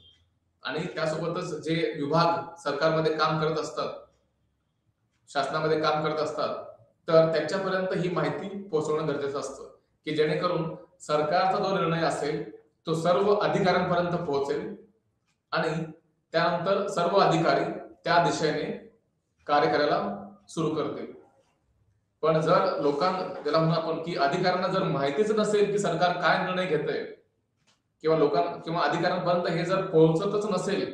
Speaker 1: आणि त्यासोबतच जे विभाग सरकारमध्ये काम करत असतात, शासनामध्ये काम करत असतात, तर त्यांच्यापर्यंत ही माहिती पोहोचवणं गरजेचं असतं की जेणेकरून सरकारचा जो निर्णय असेल तो सर्व अधिकाऱ्यांपर्यंत पोहोचेल आणि त्यानंतर सर्व अधिकारी त्या दिशेने कार्य करायला सुरू करतील. पण जर ज्याला म्हणू आपण की अधिकाऱ्यांना जर माहितीच नसेल की सरकार काय निर्णय घेतंय किंवा अधिकाऱ्यांपर्यंत हे जर पोहोचतच नसेल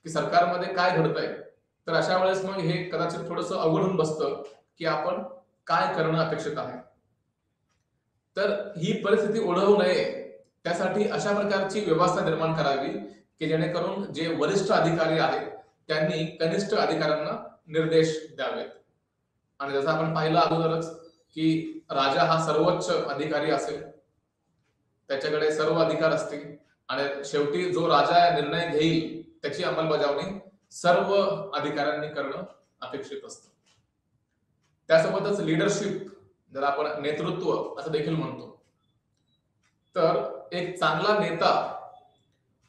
Speaker 1: की सरकारमध्ये काय घडतंय, तर अशा वेळेस मग हे कदाचित थोडंसं अवघड होऊन बसतं की आपण काय करणं अपेक्षित आहे. तर ही परिस्थिती ओढवू नये त्यासाठी अशा प्रकारची व्यवस्था निर्माण करावी की जेणेकरून जे वरिष्ठ अधिकारी आहेत त्यांनी कनिष्ठ अधिकाऱ्यांना निर्देश द्यावेत. आणि जसं आपण पाहिलं अगोदरच की राजा हा सर्वोच्च अधिकारी असेल, त्याच्याकडे सर्व अधिकार असतील आणि शेवटी जो राजा निर्णय घेईल त्याची अंमलबजावणी सर्व अधिकाऱ्यांनी करणं अपेक्षित असतं. त्यासोबतच लीडरशिप, ज्याला आपण नेतृत्व असं देखील म्हणतो, तर एक चांगला नेता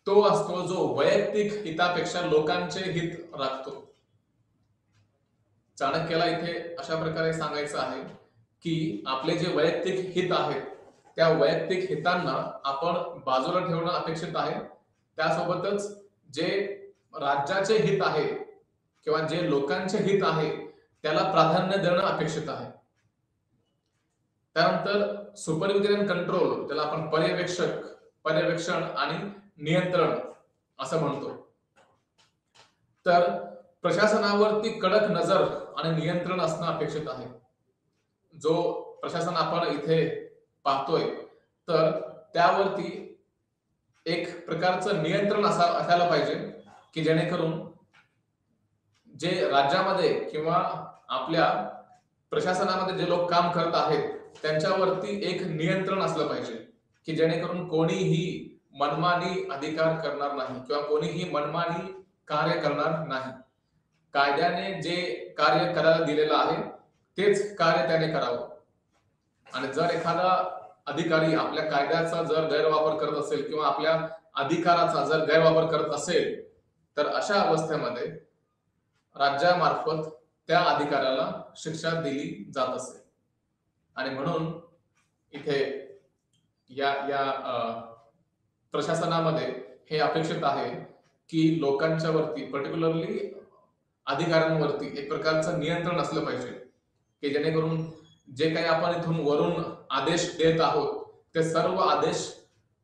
Speaker 1: तो असतो जो वैयक्तिक हितापेक्षा लोकांचे हित राखतो. चाणक्याला इथे अशा प्रकारे सांगायचं आहे की आपले जे वैयक्तिक हित आहेत त्या वैयक्तिक हितांना आपण बाजूला ठेवणं अपेक्षित आहे. त्यासोबतच जे राज्याचे हित आहे किंवा जे लोकांचे हित आहे त्याला प्राधान्य देणं अपेक्षित आहे. त्यानंतर सुपरविजन कंट्रोल, ज्याला आपण पर्यवेक्षण आणि नियंत्रण असं म्हणतो, तर प्रशासनावरती कडक नजर आणि नियंत्रण असणं अपेक्षित आहे. जो प्रशासन आपण इथे पाहतोय तर त्यावरती एक प्रकारचं नियंत्रण असायला पाहिजे की जेणेकरून जे राज्यामध्ये किंवा आपल्या प्रशासनामध्ये जे लोक काम करत आहेत त्यांच्यावरती एक नियंत्रण असलं पाहिजे की जेणेकरून कोणीही मनमानी अधिकार करणार नाही किंवा कोणीही मनमानी कार्य करणार नाही. कायद्याने जे कार्य करायला दिलेलं आहे तेच कार्य त्याने करावं. आणि जर एखादा अधिकारी आपल्या कायद्याचा जर गैरवापर करत असेल किंवा आपल्या अधिकाराचा जर गैरवापर करत असेल तर अशा अवस्थेमध्ये राज्यामार्फत त्या अधिकाऱ्याला शिक्षा दिली जात असेल. आणि म्हणून इथे या प्रशासनामध्ये हे अपेक्षित आहे की लोकांच्या वरती, पर्टिक्युलरली अधिकाऱ्यांवरती एक प्रकारचं नियंत्रण असलं पाहिजे की जेणेकरून जे काही आपण इथून वरून आदेश देत आहोत ते सर्व आदेश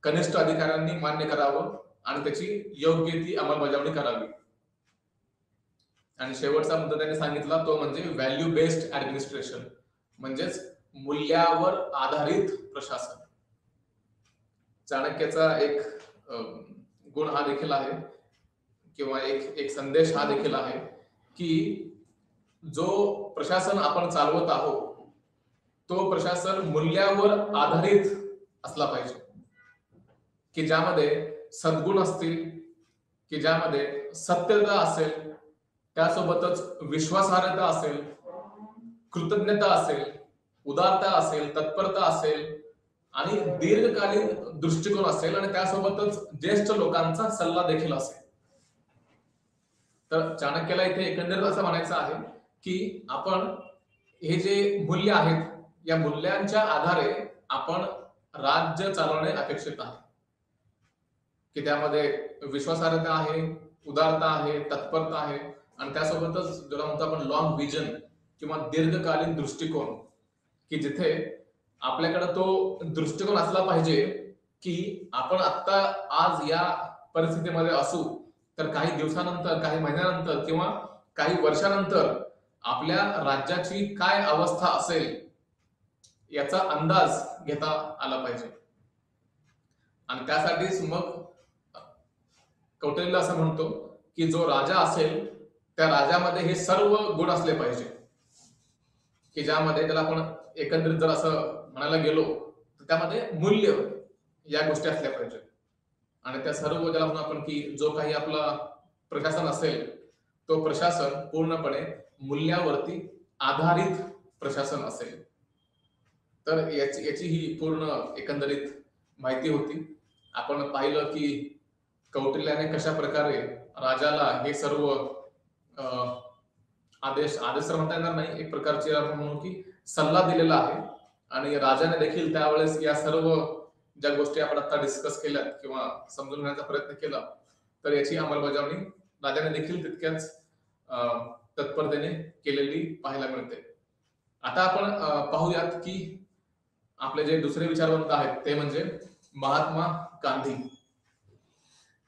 Speaker 1: कनिष्ठ अधिकाऱ्यांनी मान्य करावं आणि त्याची योग्य ती अंमलबजावणी करावी. आणि शेवटचा मुद्दा त्यांनी सांगितला तो म्हणजे व्हॅल्यू बेस्ड ऍडमिनिस्ट्रेशन, म्हणजेच मूल्यावर आधारित प्रशासन. चाणक्याचा एक गुण हा देखील आहे किंवा एक संदेश हा देखील आहे की जो प्रशासन आपण चालवत आहोत तो प्रशासन मूल्यावर आधारित असला पाहिजे की ज्यामध्ये सद्गुण असतील, की ज्यामध्ये सत्यता असेल, त्यासोबतच विश्वासार्हता असेल, कृतज्ञता असेल, उदारता असेल, तत्परता असेल आणि दीर्घकालीन दृष्टिकोन असेल आणि त्यासोबतच ज्येष्ठ लोकांचा सल्ला देखील असेल. तर चाणक्याला इथे एकंदरीत असं म्हणायचं आहे की आपण हे जे मूल्य आहेत या मूल्यांच्या आधारे आपण राज्य चालवणे अपेक्षित आहे की त्यामध्ये विश्वासार्हता आहे, उदारता आहे, तत्परता आहे आणि त्यासोबतच ज्याला म्हणतो आपण लॉंग विजन किंवा दीर्घकालीन दृष्टिकोन, की जिथे आपल्याकडे तो दृष्टिकोन असला पाहिजे की आपण आता आज या परिस्थितीमध्ये असू तर काही दिवसानंतर, काही महिन्यानंतर किंवा काही वर्षानंतर आपल्या राज्याची काय अवस्था असेल याचा अंदाज घेता आला पाहिजे. आणि त्यासाठीच मग कौटिल्य असं म्हणतो की जो राजा असेल त्या राजामध्ये हे सर्व गुण असले पाहिजे, की ज्यामध्ये त्याला आपण एकंदरीत जर असं म्हणायला गेलो तर त्यामध्ये मूल्य या गोष्टी असल्या पाहिजे. आणि त्या सर्व ज्याला म्हणू आपण की जो काही आपला प्रशासन असेल तो प्रशासन पूर्णपणे मूल्यावरती आधारित प्रशासन असेल. तर याची ही पूर्ण एकंदरीत माहिती होती. आपण पाहिलं की कौटिल्याने कशा प्रकारे राजाला हे सर्व आदेश तर म्हणता येणार नाही, एक प्रकारचे आपण म्हणू की सल्ला दिलेला आहे. आणि राजाने देखील त्यावेळेस या सर्व ज्या गोष्टी आपण आता डिस्कस केल्यात किंवा समजून घेण्याचा प्रयत्न केला तर याची अंमलबजावणी राजाने देखील तितक्याच तत्परतेने केलेली पाहायला मिळते. आता आपण पाहूयात की आपले जे दुसरे विचारवंत आहेत ते म्हणजे महात्मा गांधी.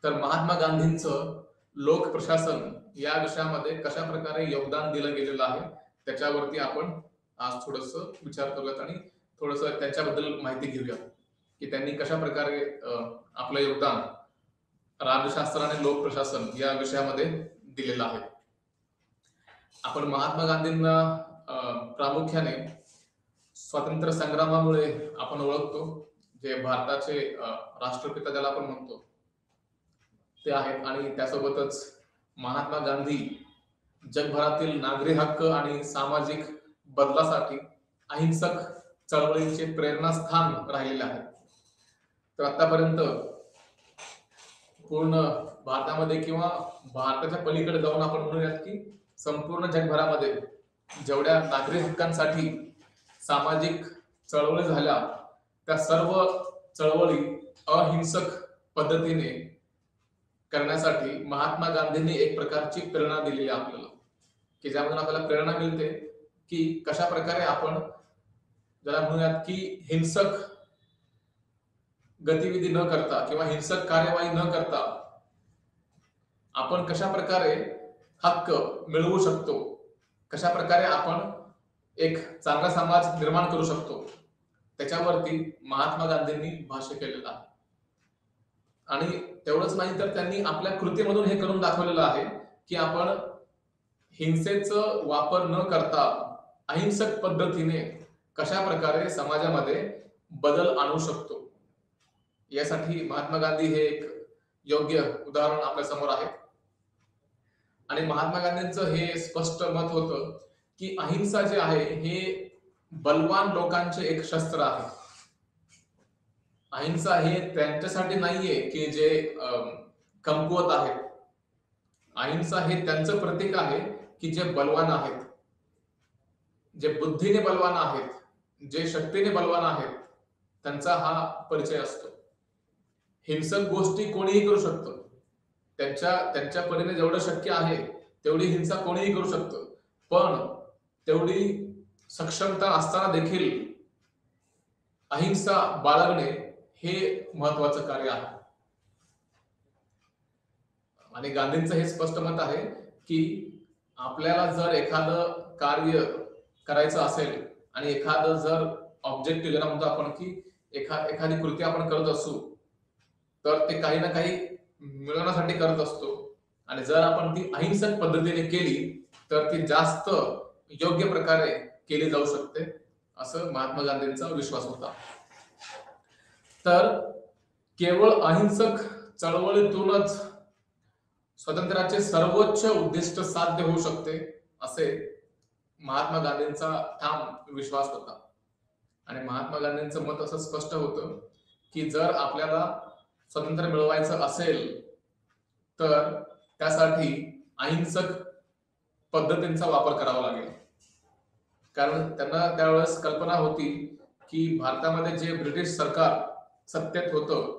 Speaker 1: तर महात्मा गांधींचं लोक प्रशासन या विषयामध्ये कशा प्रकारे योगदान दिलं गेलेलं आहे त्याच्यावरती आपण आज थोडस विचार करूयात आणि थोडस त्यांच्याबद्दल माहिती घेऊयात की त्यांनी कशा प्रकारे आपलं योगदान राज्यशास्त्र आणि लोक प्रशासन या विषयामध्ये दिलेलं आहे. आपण महात्मा गांधींना प्रामुख्याने स्वातंत्र्य संग्रामामुळे आपण ओळखतो, जे भारताचे राष्ट्रपिता ज्याला आपण म्हणतो ते आहेत. आणि त्यासोबतच महात्मा गांधी जगभरातील नागरी हक्क आणि सामाजिक बदलासाठी अहिंसक चळवळीचे प्रेरणास्थान राहिलेले आहेत. तर आतापर्यंत पूर्ण भारतामध्ये किंवा भारताच्या पलीकडे जाऊन आपण म्हणूयात की संपूर्ण जगभरामध्ये जेवढ्या नागरी हक्कांसाठी सामाजिक चळवळी झाल्या त्या सर्व चळवळी अहिंसक पद्धतीने करण्यासाठी महात्मा गांधींनी एक प्रकारची प्रेरणा दिलेली आहे आपल्याला, की ज्यामधून आपल्याला प्रेरणा मिळते की कशा प्रकारे आपण ज्याला म्हणूयात की हिंसक गतिविधी न करता किंवा हिंसक कार्यवाही न करता आपण कशा प्रकारे हक्क मिळवू शकतो, कशा प्रकारे आपण एक चांगला समाज निर्माण करू शकतो, त्याच्यावरती महात्मा गांधींनी भाष्य केलेलं आहे. आणि तेवढंच नाही तर त्यांनी आपल्या कृतीमधून हे करून दाखवलेलं आहे की आपण हिंसेचं वापर न करता अहिंसक पद्धतीने कशा प्रकारे समाजामध्ये बदल आणू शकतो. यासाठी महात्मा गांधी हे एक योग्य उदाहरण आपल्या समोर आहे. आणि महात्मा गांधींचं हे स्पष्ट मत होतं की अहिंसा जे आहे हे बलवान लोकांचे एक शस्त्र आहे. अहिंसा हे त्यांच्यासाठी नाहीये की जे कमकुवत आहेत. अहिंसा हे त्यांचं प्रतीक आहे की जे बलवान आहेत, जे बुद्धीने बलवान आहेत, जे शक्तीने बलवान आहेत, त्यांचा हा परिचय असतो. हिंसक गोष्टी कोणीही करू शकतो, त्यांच्या परीने जेवढं शक्य आहे तेवढी हिंसा कोणीही करू शकतो, पण तेवढी सक्षमता असताना देखील अहिंसा बाळगणे हे महत्वाचं कार्य आहे. आणि गांधींचं हे स्पष्ट मत आहे की आपल्याला जर एखादं कार्य करायचं असेल आणि एखादं जर ऑब्जेक्टिव्ह ज्याला म्हणतो आपण की एखादी कृती आपण करत असू तर ते काही ना काही मिळवण्यासाठी करत असतो. आणि जर आपण ती अहिंसक पद्धतीने केली तर ती जास्त योग्य प्रकारे केली जाऊ शकते, असं महात्मा गांधींचा विश्वास होता. तर केवळ अहिंसक चळवळीतूनच स्वातंत्र्याचे सर्वोच्च उद्दिष्ट साध्य होऊ शकते असे महात्मा गांधींचा ठाम विश्वास होता. आणि महात्मा गांधींचं मत असं स्पष्ट होतं की जर आपल्याला स्वातंत्र्य मिळवायचं असेल तर त्यासाठी अहिंसक पद्धतींचा वापर करावा लागेल. कारण त्यांना त्यावेळेस कल्पना होती की भारतामध्ये जे ब्रिटिश सरकार सत्तेत होतं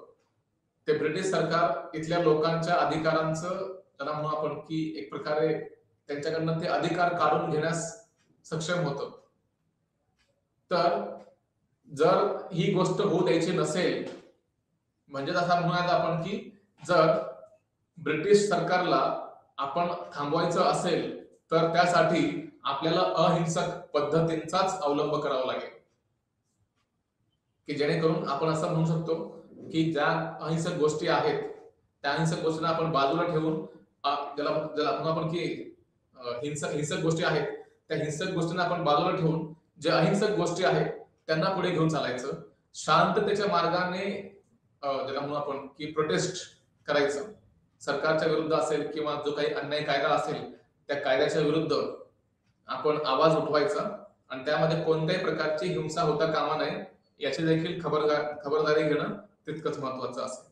Speaker 1: ते ब्रिटिश सरकार इथल्या लोकांच्या अधिकारांचं, त्याला म्हणू आपण की एक प्रकारे त्यांच्याकडनं ते अधिकार काढून घेण्यास सक्षम होतं. तर जर ही गोष्ट होऊ द्यायची नसेल, म्हणजे असं म्हणूयात आपण की जर ब्रिटिश सरकारला आपण थांबवायचं असेल तर त्यासाठी आपल्याला अहिंसक पद्धतींचाच अवलंब करावा लागेल, की जेणेकरून आपण असं म्हणू शकतो की ज्या अहिंसक गोष्टी आहेत त्या अहिंसक गोष्टींना आपण बाजूला ठेवून ज्याला ज्याला म्हणू आपण की हिंसक गोष्टी आहेत त्या हिंसक गोष्टींना आपण बाजूला ठेवून जे अहिंसक गोष्टी आहेत त्यांना पुढे घेऊन चालायचं, शांततेच्या मार्गाने ज्याला म्हणू आपण की प्रोटेस्ट करायचं, सरकारच्या विरुद्ध असेल किंवा जो काही अन्याय कायदा असेल त्या कायद्याच्या विरुद्ध आपण आवाज उठवायचा आणि त्यामध्ये कोणत्याही प्रकारची हिंसा होता कामा नये याची देखील खबरदारी घेणं तितकंच महत्वाचं असेल.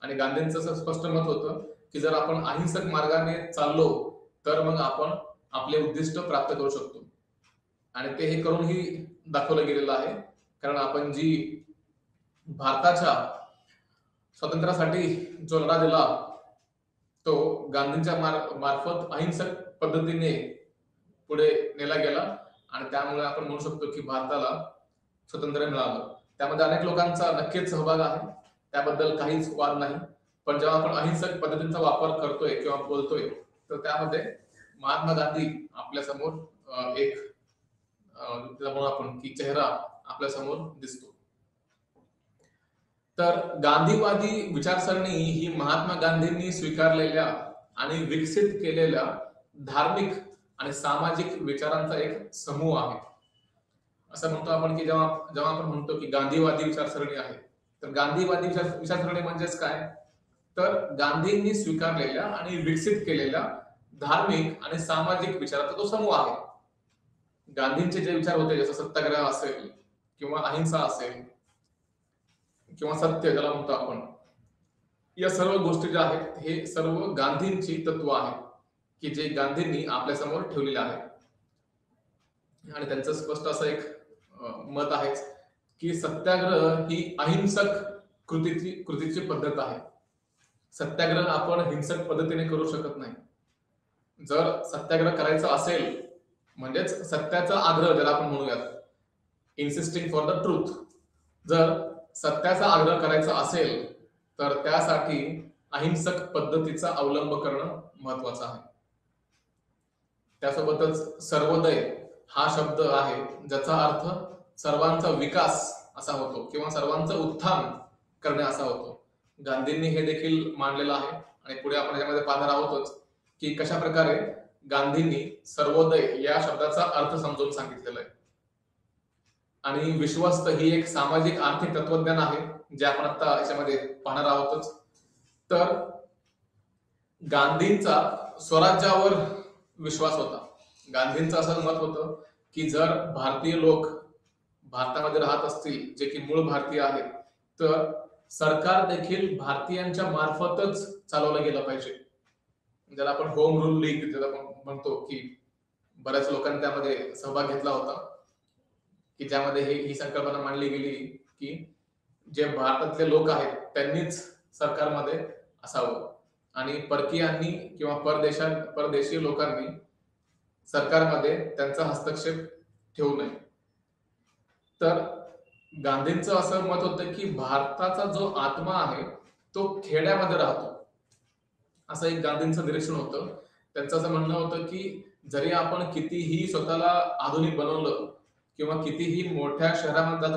Speaker 1: आणि गांधींचं असं स्पष्ट मत होतं की जर आपण अहिंसक मार्गाने चाललो तर मग आपण आपले उद्दिष्ट प्राप्त करू शकतो. आणि ते हे करूनही दाखवलं गेलेलं आहे, कारण आपण जी भारताच्या स्वातंत्र्यासाठी जो लढा दिला तो गांधींच्या मार्फत अहिंसक पद्धतीने पुढे नेला गेला आणि त्यामुळे आपण म्हणू शकतो की भारताला स्वातंत्र्य मिळालं. त्यामध्ये अनेक लोकांचा नक्कीच सहभाग आहे, त्याबद्दल काहीच वाद नाही. पण जेव्हा आपण अहिंसक पद्धतींचा वापर करतोय किंवा बोलतोय तर त्यामध्ये महात्मा गांधी आपल्या समोर एक म्हणून आपण की चेहरा आपल्या समोर दिसतो. तर गांधीवादी विचारसरणी ही महात्मा गांधींनी स्वीकारलेल्या आणि विकसित केलेल्या धार्मिक आणि सामाजिक विचारांचा एक समूह आहे. असं म्हणतो आपण की जेव्हा आपण म्हणतो की गांधीवादी विचारसरणी आहे तर गांधीवादी विचारसरणी म्हणजेच काय, तर गांधींनी स्वीकारलेल्या आणि विकसित केलेल्या धार्मिक आणि सामाजिक विचारांचा तो समूह आहे. गांधींचे जे विचार होते जसं सत्याग्रह असेल किंवा अहिंसा असेल किंवा सत्य ज्याला म्हणतो आपण, या सर्व गोष्टी ज्या आहेत हे सर्व गांधींची तत्व आहेत की जे गांधींनी आपल्या समोर ठेवलेले आहे. आणि त्यांचं स्पष्ट असं एक मत आहे की सत्याग्रह ही अहिंसक कृतीची पद्धत आहे. सत्याग्रह आपण हिंसक पद्धतीने करू शकत नाही. जर सत्याग्रह करायचा असेल म्हणजेच सत्याचा आग्रह ज्याला आपण म्हणूयात, इन्सिस्टिंग फॉर द ट्रूथ, जर सत्याचा आग्रह करायचा असेल तर त्यासाठी अहिंसक पद्धतीचा अवलंब करणं महत्वाचं आहे. त्यासोबतच सर्वोदय हा शब्द आहे ज्याचा अर्थ सर्वांचा विकास असा होतो किंवा सर्वांचं उत्थान करणे असा होतो. गांधींनी हे देखील मांडलेलं आहे आणि पुढे आपण यामध्ये पाहणार आहोतच की कशा प्रकारे गांधींनी सर्वोदय या शब्दाचा अर्थ समजून सांगितलेला आहे. आणि विश्वस्त ही एक सामाजिक आर्थिक तत्वज्ञान आहे जे आपण आता याच्यामध्ये पाहणार आहोतच. तर गांधींचा स्वराज्यावर विश्वास होता. गांधींचं असं मत होतं की जर भारतीय लोक भारतामध्ये राहत असतील जे की मूळ भारतीय आहेत तर सरकार देखील भारतीयांच्या मार्फतच चालवलं गेलं पाहिजे. ज्याला आपण होम रूल लीग ज्याला आपण म्हणतो की बऱ्याच लोकांनी त्यामध्ये सहभाग घेतला होता की ज्यामध्ये ही संकल्पना मांडली गेली की जे भारतातले लोक आहेत त्यांनीच सरकारमध्ये असावं आणि परकीयांनी किंवा परदेशी लोकांनी सरकारमध्ये त्यांचा हस्तक्षेप ठेवू नये. तर गांधींचं असं मत होतं की भारताचा जो आत्मा आहे तो खेड्यामध्ये राहतो, असं एक गांधींचं निरीक्षण होतं. त्यांचं असं म्हणणं होतं की जरी आपण कितीही स्वतःला आधुनिक बनवलं किंवा कितीही मोठ्या शहरामध्ये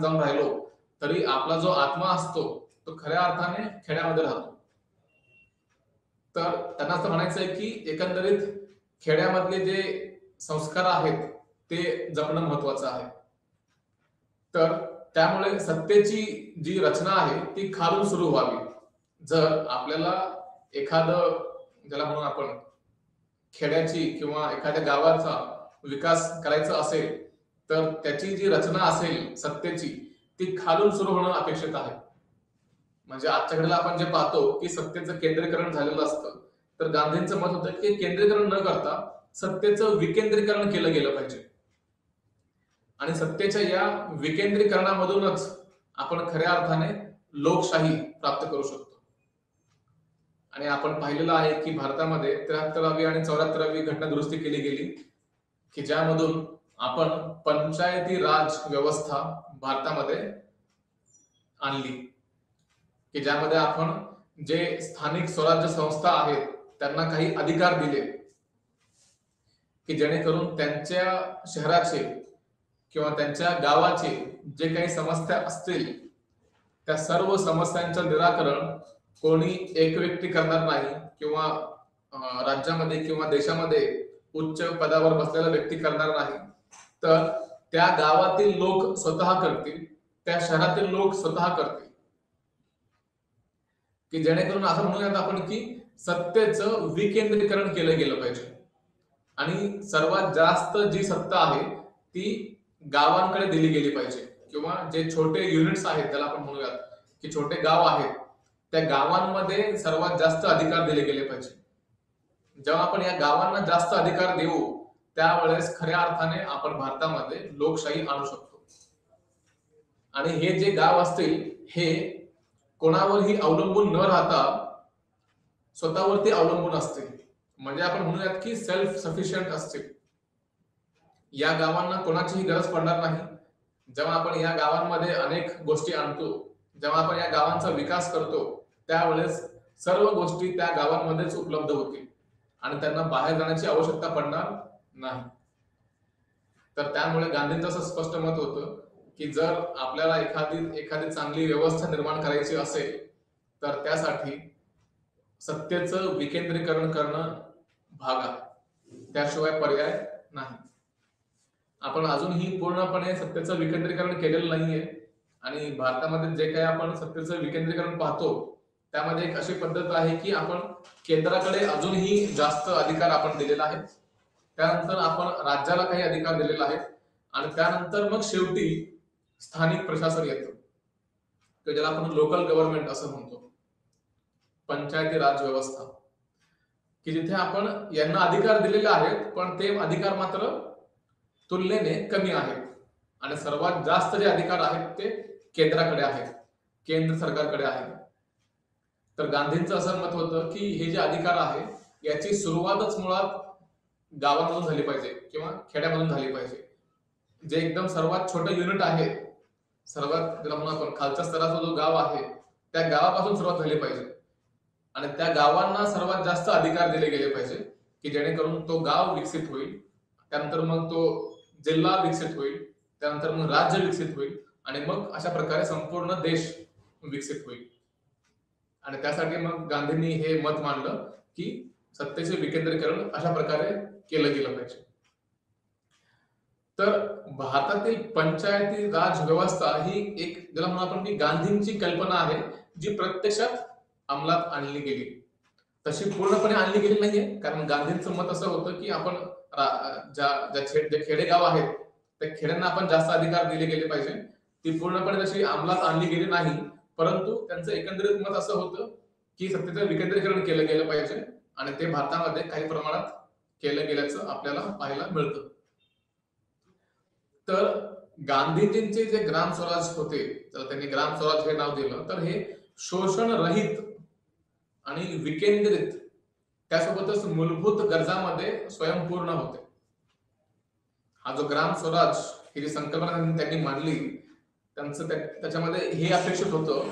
Speaker 1: जाऊन राहिलो तरी आपला जो आत्मा असतो तो खऱ्या अर्थाने खेड्यामध्ये राहतो. तर त्यांना असं म्हणायचं आहे की एकंदरीत खेड्यामधले जे संस्कार आहेत ते जपणं महत्वाचं आहे. तर त्यामुळे सत्तेची जी रचना आहे ती खालून सुरू व्हावी. जर आपल्याला एखादं ज्याला म्हणून आपण खेड्याची किंवा एखाद्या गावाचा विकास करायचा असेल तर त्याची जी रचना असेल सत्तेची ती खालून सुरू होणं अपेक्षित आहे. म्हणजे आजच्या घडीला आपण जे पाहतो की सत्तेचं केंद्रीकरण झालेलं असतं, तर गांधींचं मत होतं की केंद्रीकरण न करता सत्तेचं विकेंद्रीकरण केलं गेलं पाहिजे आणि सत्तेच्या या विकेंद्रीकरणामधूनच आपण खऱ्या अर्थाने लोकशाही प्राप्त करू शकतो. आणि आपण पाहिलेलं आहे की भारतामध्ये 73वी आणि 74वी घटना दुरुस्ती केली गेली, की ज्यामधून आपण पंचायती राज व्यवस्था भारतामध्ये आणली, की ज्यामध्ये आपण जे स्थानिक स्वराज्य संस्था आहेत त्यांना काही अधिकार दिले, की जेणेकरून त्यांच्या शहराचे किंवा त्यांच्या गावाचे जे काही समस्या असतील त्या सर्व समस्यांचं निराकरण कोणी एक व्यक्ती करणार नाही किंवा राज्यामध्ये किंवा देशामध्ये उच्च पदावर बसलेला व्यक्ती करणार नाही, तर त्या गावातील लोक स्वतः करतील, त्या शहरातील लोक स्वतः करतील, की जेणेकरून असं म्हणूयात आपण की सत्तेचं विकेंद्रीकरण केलं गेलं पाहिजे आणि सर्वात जास्त जी सत्ता आहे ती गावांकडे दिली गेली पाहिजे, किंवा जे छोटे युनिट्स आहेत त्याला आपण म्हणूयात की छोटे गाव आहेत त्या गावांमध्ये सर्वात जास्त अधिकार दिले गेले पाहिजे. जेव्हा आपण या गावांना जास्त अधिकार देऊ त्यावेळेस खऱ्या अर्थाने आपण भारतामध्ये लोकशाही आणू शकतो. आणि हे जे गाव असतील हे कोणावरही अवलंबून न राहता स्वतःवरती अवलंबून असतील, म्हणजे आपण म्हणूयात की सेल्फ सफिशियंट असतील. या गावांना कोणाचीही गरज पडणार नाही. जेव्हा आपण या गावांमध्ये अनेक गोष्टी आणतो, जेव्हा आपण या गावांचा विकास करतो त्यावेळेस सर्व गोष्टी त्या गावांमध्येच उपलब्ध होतील आणि त्यांना बाहेर जाण्याची आवश्यकता पडणार नाही. तर त्यामुळे गांधींचं असं स्पष्ट मत होतं की जर आपल्याला एखादी चांगली व्यवस्था निर्माण करायची असेल तर त्यासाठी सत्तेचं विकेंद्रीकरण करणं भाग आहे, त्याशिवाय पर्याय नाही. आपण अजूनही पूर्णपणे सत्तेचं विकेंद्रीकरण केलेलं नाहीये आणि भारतामध्ये जे काही आपण सत्तेचं विकेंद्रीकरण पाहतो त्यामध्ये एक अशी पद्धत आहे की आपण केंद्राकडे अजूनही जास्त अधिकार आपण दिलेला आहे, त्यानंतर आपण राज्याला काही अधिकार दिलेला आहे आणि त्यानंतर मग शेवटी स्थानिक प्रशासन येतं, ज्याला आपण लोकल गव्हर्नमेंट असं म्हणतो, पंचायती राज व्यवस्था, की जिथे आपण यांना अधिकार दिलेले आहेत पण ते अधिकार मात्र तुलनेने कमी आहेत आणि सर्वात जास्त जे अधिकार आहेत ते केंद्राकडे आहेत, केंद्र सरकारकडे आहेत. तर गांधींचं असं मत होतं की हे जे अधिकार आहे याची सुरुवातच मुळात गावांमधून झाली पाहिजे किंवा खेड्यामधून झाली पाहिजे. जे एकदम सर्वात छोटे युनिट आहे, सर्वात ज्याला म्हणून आपण खालच्या स्तराचा जो गाव आहे त्या गावापासून सुरुवात झाली पाहिजे आणि त्या गावांना सर्वात जास्त अधिकार दिले गेले पाहिजे, की जेणेकरून तो गाव विकसित होईल, त्यानंतर मग तो जिल्हा विकसित होईल, त्यानंतर मग राज्य विकसित होईल आणि मग अशा प्रकारे संपूर्ण देश विकसित होईल. आणि त्यासाठी मग गांधींनी हे मत मांडलं की सत्तेचे विकेंद्रीकरण अशा प्रकारे केलं गेलं पाहिजे. तर भारतातील पंचायती राज व्यवस्था ही एक ज्याला म्हणून आपण की गांधींची कल्पना आहे जी प्रत्यक्षात अंमलात आणली गेली. तशी पूर्णपणे आणली गेली नाहीये, कारण गांधींचं मत असं होतं की आपण जे खेडेगाव आहेत त्या खेड्यांना आपण जास्त अधिकार दिले गेले पाहिजे. ती पूर्णपणे तशी अंमलात आणली गेली नाही, परंतु त्यांचं एकंदरीत मत असं होतं की सत्तेचं विकेंद्रीकरण केलं गेलं पाहिजे आणि ते भारतामध्ये काही प्रमाणात केलं गेल्याचं आपल्याला पाहायला मिळतं. तर गांधीजींचे जे ग्राम स्वराज होते, तर त्यांनी ग्राम स्वराज हे नाव दिलं, तर हे शोषण रहित आणि विकेंद्रित त्यासोबतच मूलभूत गरजांमध्ये स्वयंपूर्ण होते. हा जो ग्राम स्वराज ही जी संकल्पना त्यांनी मांडली त्याच्यामध्ये हे अपेक्षित होतं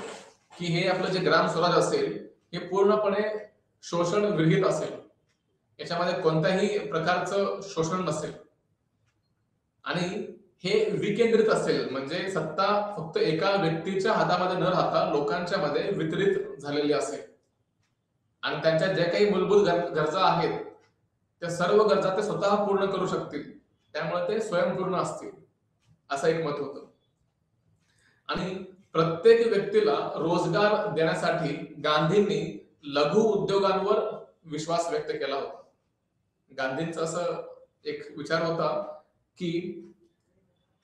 Speaker 1: की हे आपलं जे ग्राम स्वराज असेल हे पूर्णपणे शोषण विरहित असेल, याच्यामध्ये कोणत्याही प्रकारचं शोषण नसेल आणि हे विकेंद्रित असेल, म्हणजे सत्ता फक्त एका व्यक्तीच्या हातामध्ये न राहता लोकांच्या मध्ये वितरित झालेली असेल आणि त्यांच्या ज्या काही मूलभूत गरजा आहेत त्या सर्व गरजा ते स्वतः पूर्ण करू शकतील, त्यामुळे ते स्वयंपूर्ण असतील, असं एक मत होतं. आणि प्रत्येक व्यक्तीला रोजगार देण्यासाठी गांधींनी लघु उद्योगांवर विश्वास व्यक्त केला होता. गांधींचा असं एक विचार होता की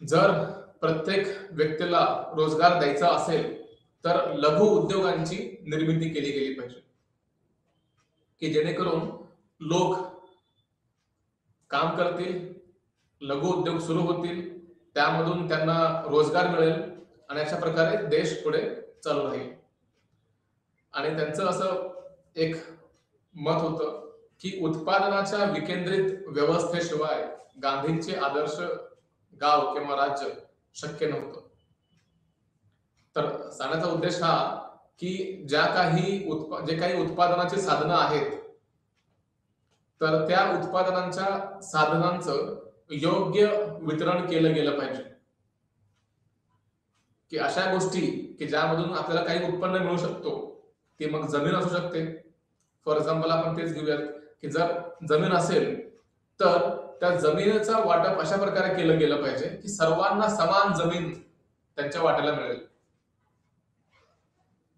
Speaker 1: जर प्रत्येक व्यक्तीला रोजगार द्यायचा असेल तर लघु उद्योगांची निर्मिती केली गेली पाहिजे, की जेणेकरून लोक काम करतील, लघु उद्योग सुरू होतील, त्यामधून त्यांना रोजगार मिळेल आणि अशा प्रकारे देश पुढे चालू राहील. आणि त्यांचं असं एक मत होतं की उत्पादनाच्या विकेंद्रित व्यवस्थेशिवाय गांधींचे आदर्श गाव किंवा राज्य शक्य नव्हतं. तर सांगण्याचा उद्देश हा की जे काही उत्पादनाची साधनं आहेत, तर त्या उत्पादनांच्या साधनांचं योग्य वितरण केलं गेलं पाहिजे. की अशा गोष्टी की ज्यामधून आपल्याला काही उत्पन्न मिळू शकतो, ती मग जमीन असू शकते. फॉर एक्झाम्पल आपण तेच घेऊयात की जर जमीन असेल तर त्या जमिनीचं वाटप अशा प्रकारे केलं गेलं पाहिजे की सर्वांना समान जमीन त्यांच्या वाट्याला मिळेल.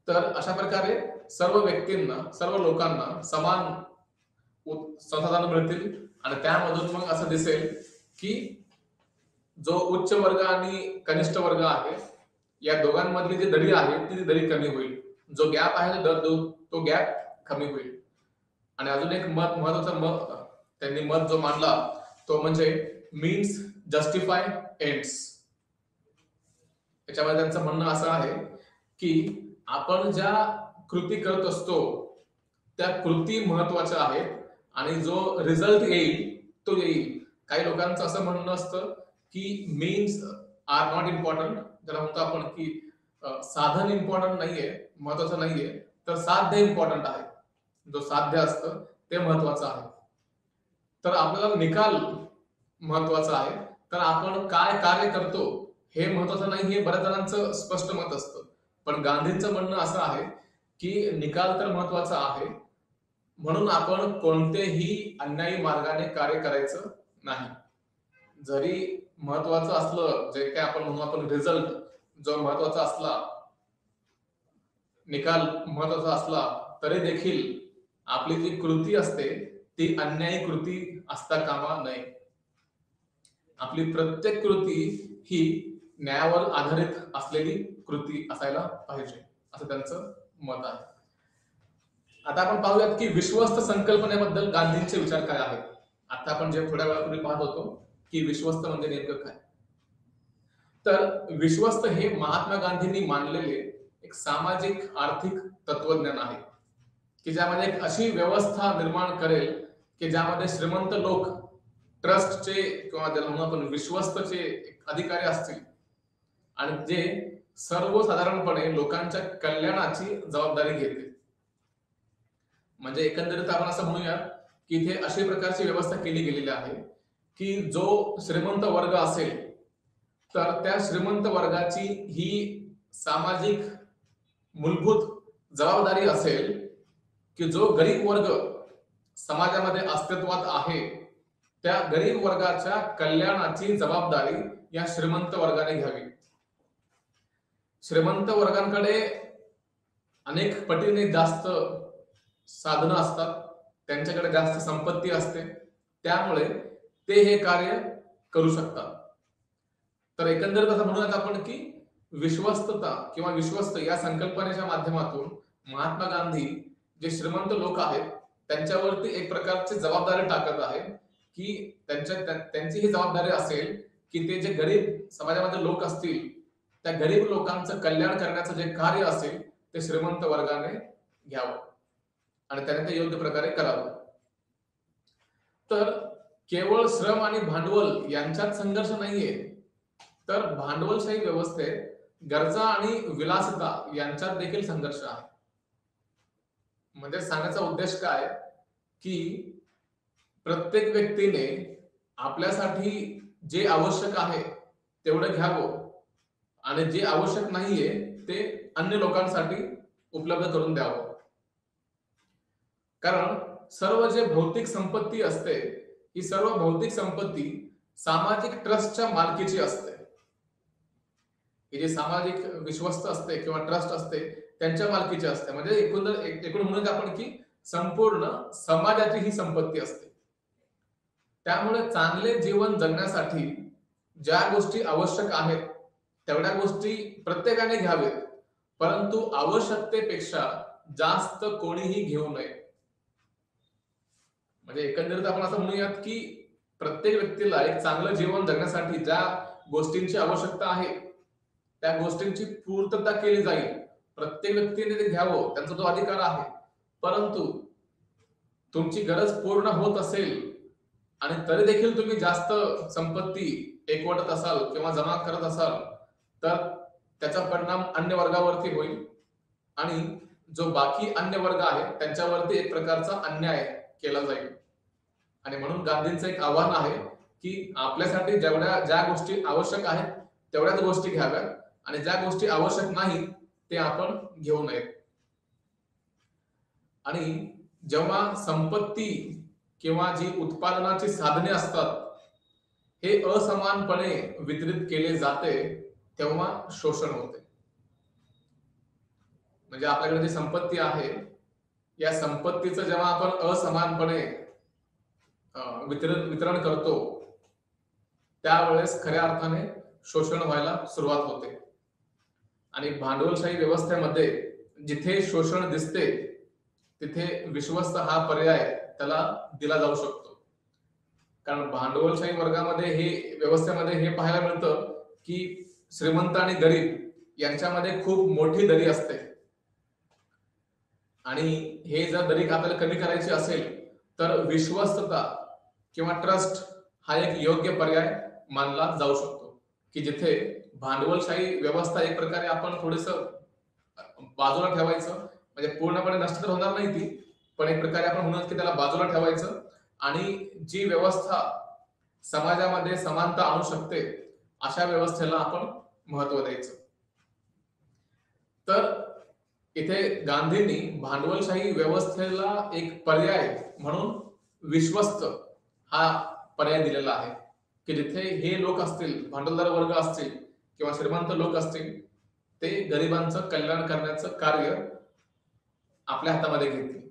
Speaker 1: तर अशा प्रकारे सर्व व्यक्तींना, सर्व लोकांना समान संसाधनं मिळतील आणि त्यामधून मग असं दिसेल की जो उच्च वर्ग आणि कनिष्ठ वर्ग आहे या दोघांमधली जी दरी आहे ती दरी कमी होईल. जो गॅप आहे तो गॅप कमी होईल. आणि अजून एक महत्वाचं मत त्यांनी जो मांडला तो म्हणजे मीन्स जस्टिफाय एंड्स. त्याच्यामध्ये त्यांचं म्हणणं असं आहे की आपण ज्या कृती करत असतो त्या कृती महत्वाच्या आहेत आणि जो रिझल्ट येईल तो येईल. काही लोकांचं असं म्हणणं असतं की मीन्स आर नॉट इम्पॉर्टंट. ज्याला म्हणतो आपण की साधन इम्पॉर्टंट नाहीये, महत्वाचं नाहीये, तर साध्य इम्पॉर्टंट आहे. जो साध्य असतं ते महत्वाचं आहे. तर आपल्याला निकाल महत्वाचा आहे. तर आपण काय कार्य करतो हे महत्वाचं नाही, हे बऱ्याच जणांचं स्पष्ट मत असतं. पण गांधींचं म्हणणं असं आहे की निकाल तर महत्वाचा आहे, म्हणून आपण कोणतेही अन्यायी मार्गाने कार्य करायचं नाही. जरी महत्वाचं असलं, जे काय आपण म्हणू आपण रिझल्ट जो महत्वाचा असला, निकाल महत्वाचा असला, तरी देखील आपली जी कृती असते ती अन्यायी कृती असता कामा नये. आपली प्रत्येक कृती ही न्यायावर आधारित असलेली कृती असायला पाहिजे, असं त्यांचं मत आहे. आता आपण पाहूयात की विश्वस्त संकल्पनेबद्दल गांधींचे विचार काय आहेत. आता आपण जे थोड्या वेळापूर्वी पाहत होतो की विश्वस्त म्हणजे नेमकं काय. तर विश्वस्त हे महात्मा गांधींनी मांडलेले एक सामाजिक आर्थिक तत्वज्ञान आहे की ज्यामध्ये एक अशी व्यवस्था निर्माण करेल की ज्यामध्ये श्रीमंत लोक ट्रस्टचे किंवा ज्याला म्हणून आपण विश्वस्तचे अधिकारी असतील आणि जे सर्वसाधारणपणे लोकांच्या कल्याणाची जबाबदारी घेतील. म्हणजे एकंदरीत आपण असं म्हणूया की इथे अशी प्रकारची व्यवस्था केली गेलेली आहे की जो श्रीमंत वर्ग असेल तर त्या श्रीमंत वर्गाची ही सामाजिक मूलभूत जबाबदारी असेल की जो गरीब वर्ग समाजामध्ये अस्तित्वात आहे त्या गरीब वर्गाच्या कल्याणाची जबाबदारी या श्रीमंत वर्गाने घ्यावी. श्रीमंत वर्गांकडे अनेक पटीने जास्त साधनं असतात, त्यांच्याकडे जास्त संपत्ती असते, त्यामुळे ते हे कार्य करू शकतात. तर एकंदरीत असं म्हणूयात आपण की विश्वस्तता किंवा विश्वस्त या संकल्पनेच्या माध्यमातून महात्मा गांधी जे श्रीमंत लोक आहेत त्यांच्यावरती एक प्रकारची जबाबदारी टाकत आहे की त्यांची ही जबाबदारी असेल की ते जे गरीब समाजामध्ये लोक असतील त्या गरीब लोकांचं कल्याण करण्याचं जे कार्य असेल ते श्रीमंत वर्गाने घ्यावं आणि त्याने ते योग्य प्रकारे करावं. तर केवळ श्रम आणि भांडवल यांच्यात संघर्ष नाहीये, तर भांडवलशाही व्यवस्थेत गरजा आणि विलासिता यांच्यात देखील संघर्ष आहे. म्हणजे सांगण्याचा उद्देश काय की प्रत्येक व्यक्तीने आपल्यासाठी जे आवश्यक आहे तेवढं घ्यावं आणि जे आवश्यक नाहीये ते अन्य लोकांसाठी उपलब्ध करून द्यावं. कारण सर्व जे भौतिक संपत्ती असते ही सर्व भौतिक संपत्ती सामाजिक ट्रस्टच्या मालकीची असते. ही जी सामाजिक विश्वस्त असते किंवा ट्रस्ट असते त्यांच्या मालकीची असते. म्हणजे एकूण म्हणून आपण की संपूर्ण समाजाची ही संपत्ती असते. त्यामुळे चांगले जीवन जगण्यासाठी ज्या गोष्टी आवश्यक आहेत तेवढ्या गोष्टी प्रत्येकाने घ्यावेत, परंतु आवश्यकतेपेक्षा जास्त कोणीही घेऊ नये. म्हणजे एकंदरीत आपण असं म्हणूयात की प्रत्येक व्यक्तीला एक चांगलं जीवन जगण्यासाठी ज्या गोष्टींची आवश्यकता आहे त्या गोष्टींची पूर्तता केली जाईल, प्रत्येक व्यक्तीने ते घ्यावं, त्यांचा तो अधिकार आहे. परंतु तुमची गरज पूर्ण होत असेल आणि तरी देखील तुम्ही जास्त संपत्ती एकवटत असाल किंवा जमा करत असाल, तर त्याचा परिणाम अन्य वर्गावरती होईल आणि जो बाकी अन्य वर्ग आहे त्यांच्यावरती एक प्रकारचा अन्याय केला जाईल. आणि म्हणून गांधींचं एक आव्हान आहे की आपल्यासाठी ज्या गोष्टी आवश्यक आहेत तेवढ्याच गोष्टी घ्याव्यात आणि ज्या गोष्टी आवश्यक नाही ते आपण घेऊ नयेत. आणि जेव्हा संपत्ती किंवा जी उत्पादनाची साधने असतात हे असमानपणे वितरित केले जाते तेव्हा शोषण होते. म्हणजे आपल्याकडे जी संपत्ती आहे या संपत्तीचं जेव्हा आपण असमानपणे वितरण करतो त्यावेळेस खऱ्या अर्थाने शोषण व्हायला सुरुवात होते. आणि भांडवलशाही व्यवस्थेमध्ये जिथे शोषण दिसते तिथे विश्वस्त हा पर्याय त्याला दिला जाऊ शकतो. कारण भांडवलशाही वर्गामध्ये व्यवस्थेमध्ये हे पाहायला मिळतं की श्रीमंत आणि गरीब यांच्यामध्ये खूप मोठी दरी असते आणि हे जर दरी आपल्याला कमी करायची असेल तर विश्वस्तता किंवा ट्रस्ट हा एक योग्य पर्याय मानला जाऊ शकतो की जिथे भांडवलशाही व्यवस्था एक प्रकारे आपण थोडस बाजूला ठेवायचं, म्हणजे पूर्णपणे नष्ट तर होणार नाही ती, पण एक प्रकारे आपण म्हणून की त्याला बाजूला ठेवायचं आणि जी व्यवस्था समाजामध्ये समानता आणू शकते अशा व्यवस्थेला आपण महत्व द्यायचं. तर इथे गांधींनी भांडवलशाही व्यवस्थेला एक पर्याय म्हणून विश्वस्त हा पर्याय दिलेला आहे की जिथे हे लोक असतील, भांडवलदार वर्ग असतील किंवा श्रीमंत लोक असतील, ते गरिबांचं कल्याण करण्याचं कार्य आपल्या हातामध्ये घेतील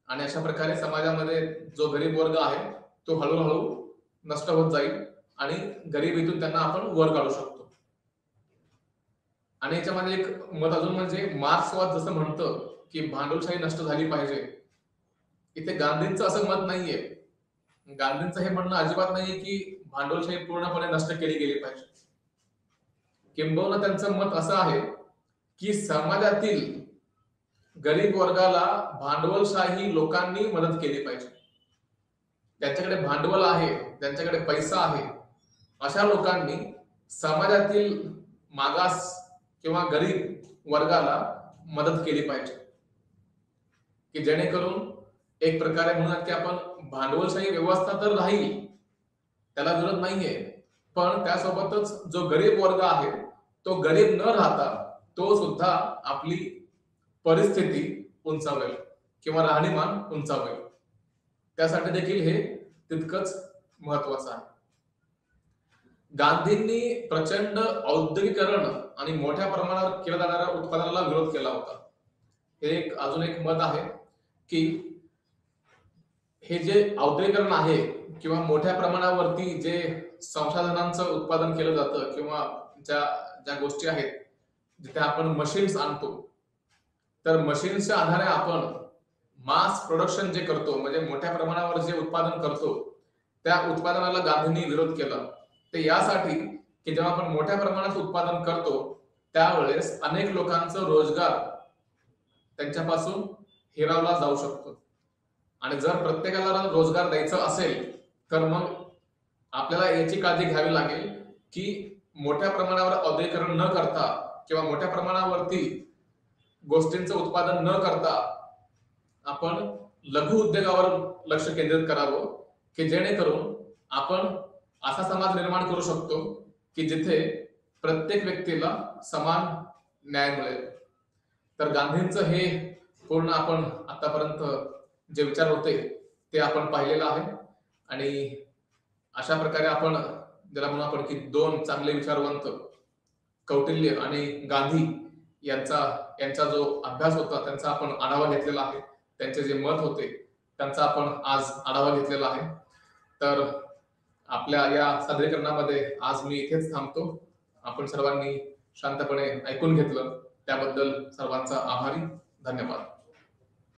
Speaker 1: आणि अशा प्रकारे समाजामध्ये जो गरीब वर्ग आहे तो हळूहळू नष्ट होत जाईल आणि गरिबीतून त्यांना आपण वर काढू शकतो. आणि याच्यामध्ये एक मत अजून म्हणजे मार्क्सवाद जसं म्हणतं की भांडवलशाही नष्ट झाली पाहिजे, इथे गांधींचं असं मत नाहीये. गांधींचं हे म्हणणं अजिबात नाहीये की भांडवलशाही पूर्णपणे नष्ट केली गेली पाहिजे. किंबहुना त्यांचं मत असं आहे की समाजातील गरीब वर्गाला भांडवलशाही लोकांनी मदत केली पाहिजे. ज्यांच्याकडे भांडवल आहे, ज्यांच्याकडे पैसा आहे, अशा लोकांनी समाजातील मागास किंवा गरीब वर्गाला मदत केली पाहिजे की जेणेकरून एक प्रकारे म्हणूयात की आपण भांडवलशाही व्यवस्था तर राहील, त्याला विरोध नाहीये, पण त्यासोबतच जो गरीब वर्ग आहे तो गरीब न राहता तो सुद्धा आपली परिस्थिती उंचावेल किंवा राहणीमान उंचावेल. त्यासाठी देखील हे तितकंच महत्वाचं आहे. गांधींनी प्रचंड औद्योगिकरण आणि मोठ्या प्रमाणावर केल्या जाणाऱ्या उत्पादनाला विरोध केला होता. हे अजून एक मत आहे की हे जे औद्योगिकरण आहे किंवा मोठ्या प्रमाणावरती जे संसाधनांचं उत्पादन केलं जातं किंवा ज्या गोष्टी आहेत जिथे आपण मशीन्स आणतो, तर मशीन्सच्या आधारे आपण मास प्रोडक्शन जे करतो म्हणजे मोठ्या प्रमाणावर जे उत्पादन करतो त्या उत्पादनाला गांधींनी विरोध केला. ते यासाठी की जेव्हा आपण मोठ्या प्रमाणात उत्पादन करतो त्यावेळेस अनेक लोकांचा रोजगार त्यांच्यापासून हिरावला जाऊ शकतो आणि जर प्रत्येकाला रोजगार द्यायचा असेल तर मग आपल्याला याची काळजी घ्यावी लागेल की मोठ्या प्रमाणावर औद्योगिकरण न करता किंवा मोठ्या प्रमाणावरती गोष्टींचं उत्पादन न करता आपण लघु उद्योगावर लक्ष केंद्रित करावं की जेणेकरून आपण असा समाज निर्माण करू शकतो की जिथे प्रत्येक व्यक्तीला समान न्याय मिळेल. तर गांधींचं हे पूर्ण आपण आतापर्यंत जे विचार होते ते आपण पाहिलेलं आहे आणि अशा प्रकारे आपण ज्याला म्हणू आपण की दोन चांगले विचारवंत कौटिल्य आणि गांधी यांचा जो अभ्यास होता त्यांचा आपण आढावा घेतलेला आहे. त्यांचे जे मत होते त्यांचा आपण आज आढावा घेतलेला आहे. तर आपल्या या सादरीकरणामध्ये आज मी इथेच थांबतो. आपण सर्वांनी शांतपणे ऐकून घेतलं त्याबद्दल सर्वांचा आभारी. धन्यवाद.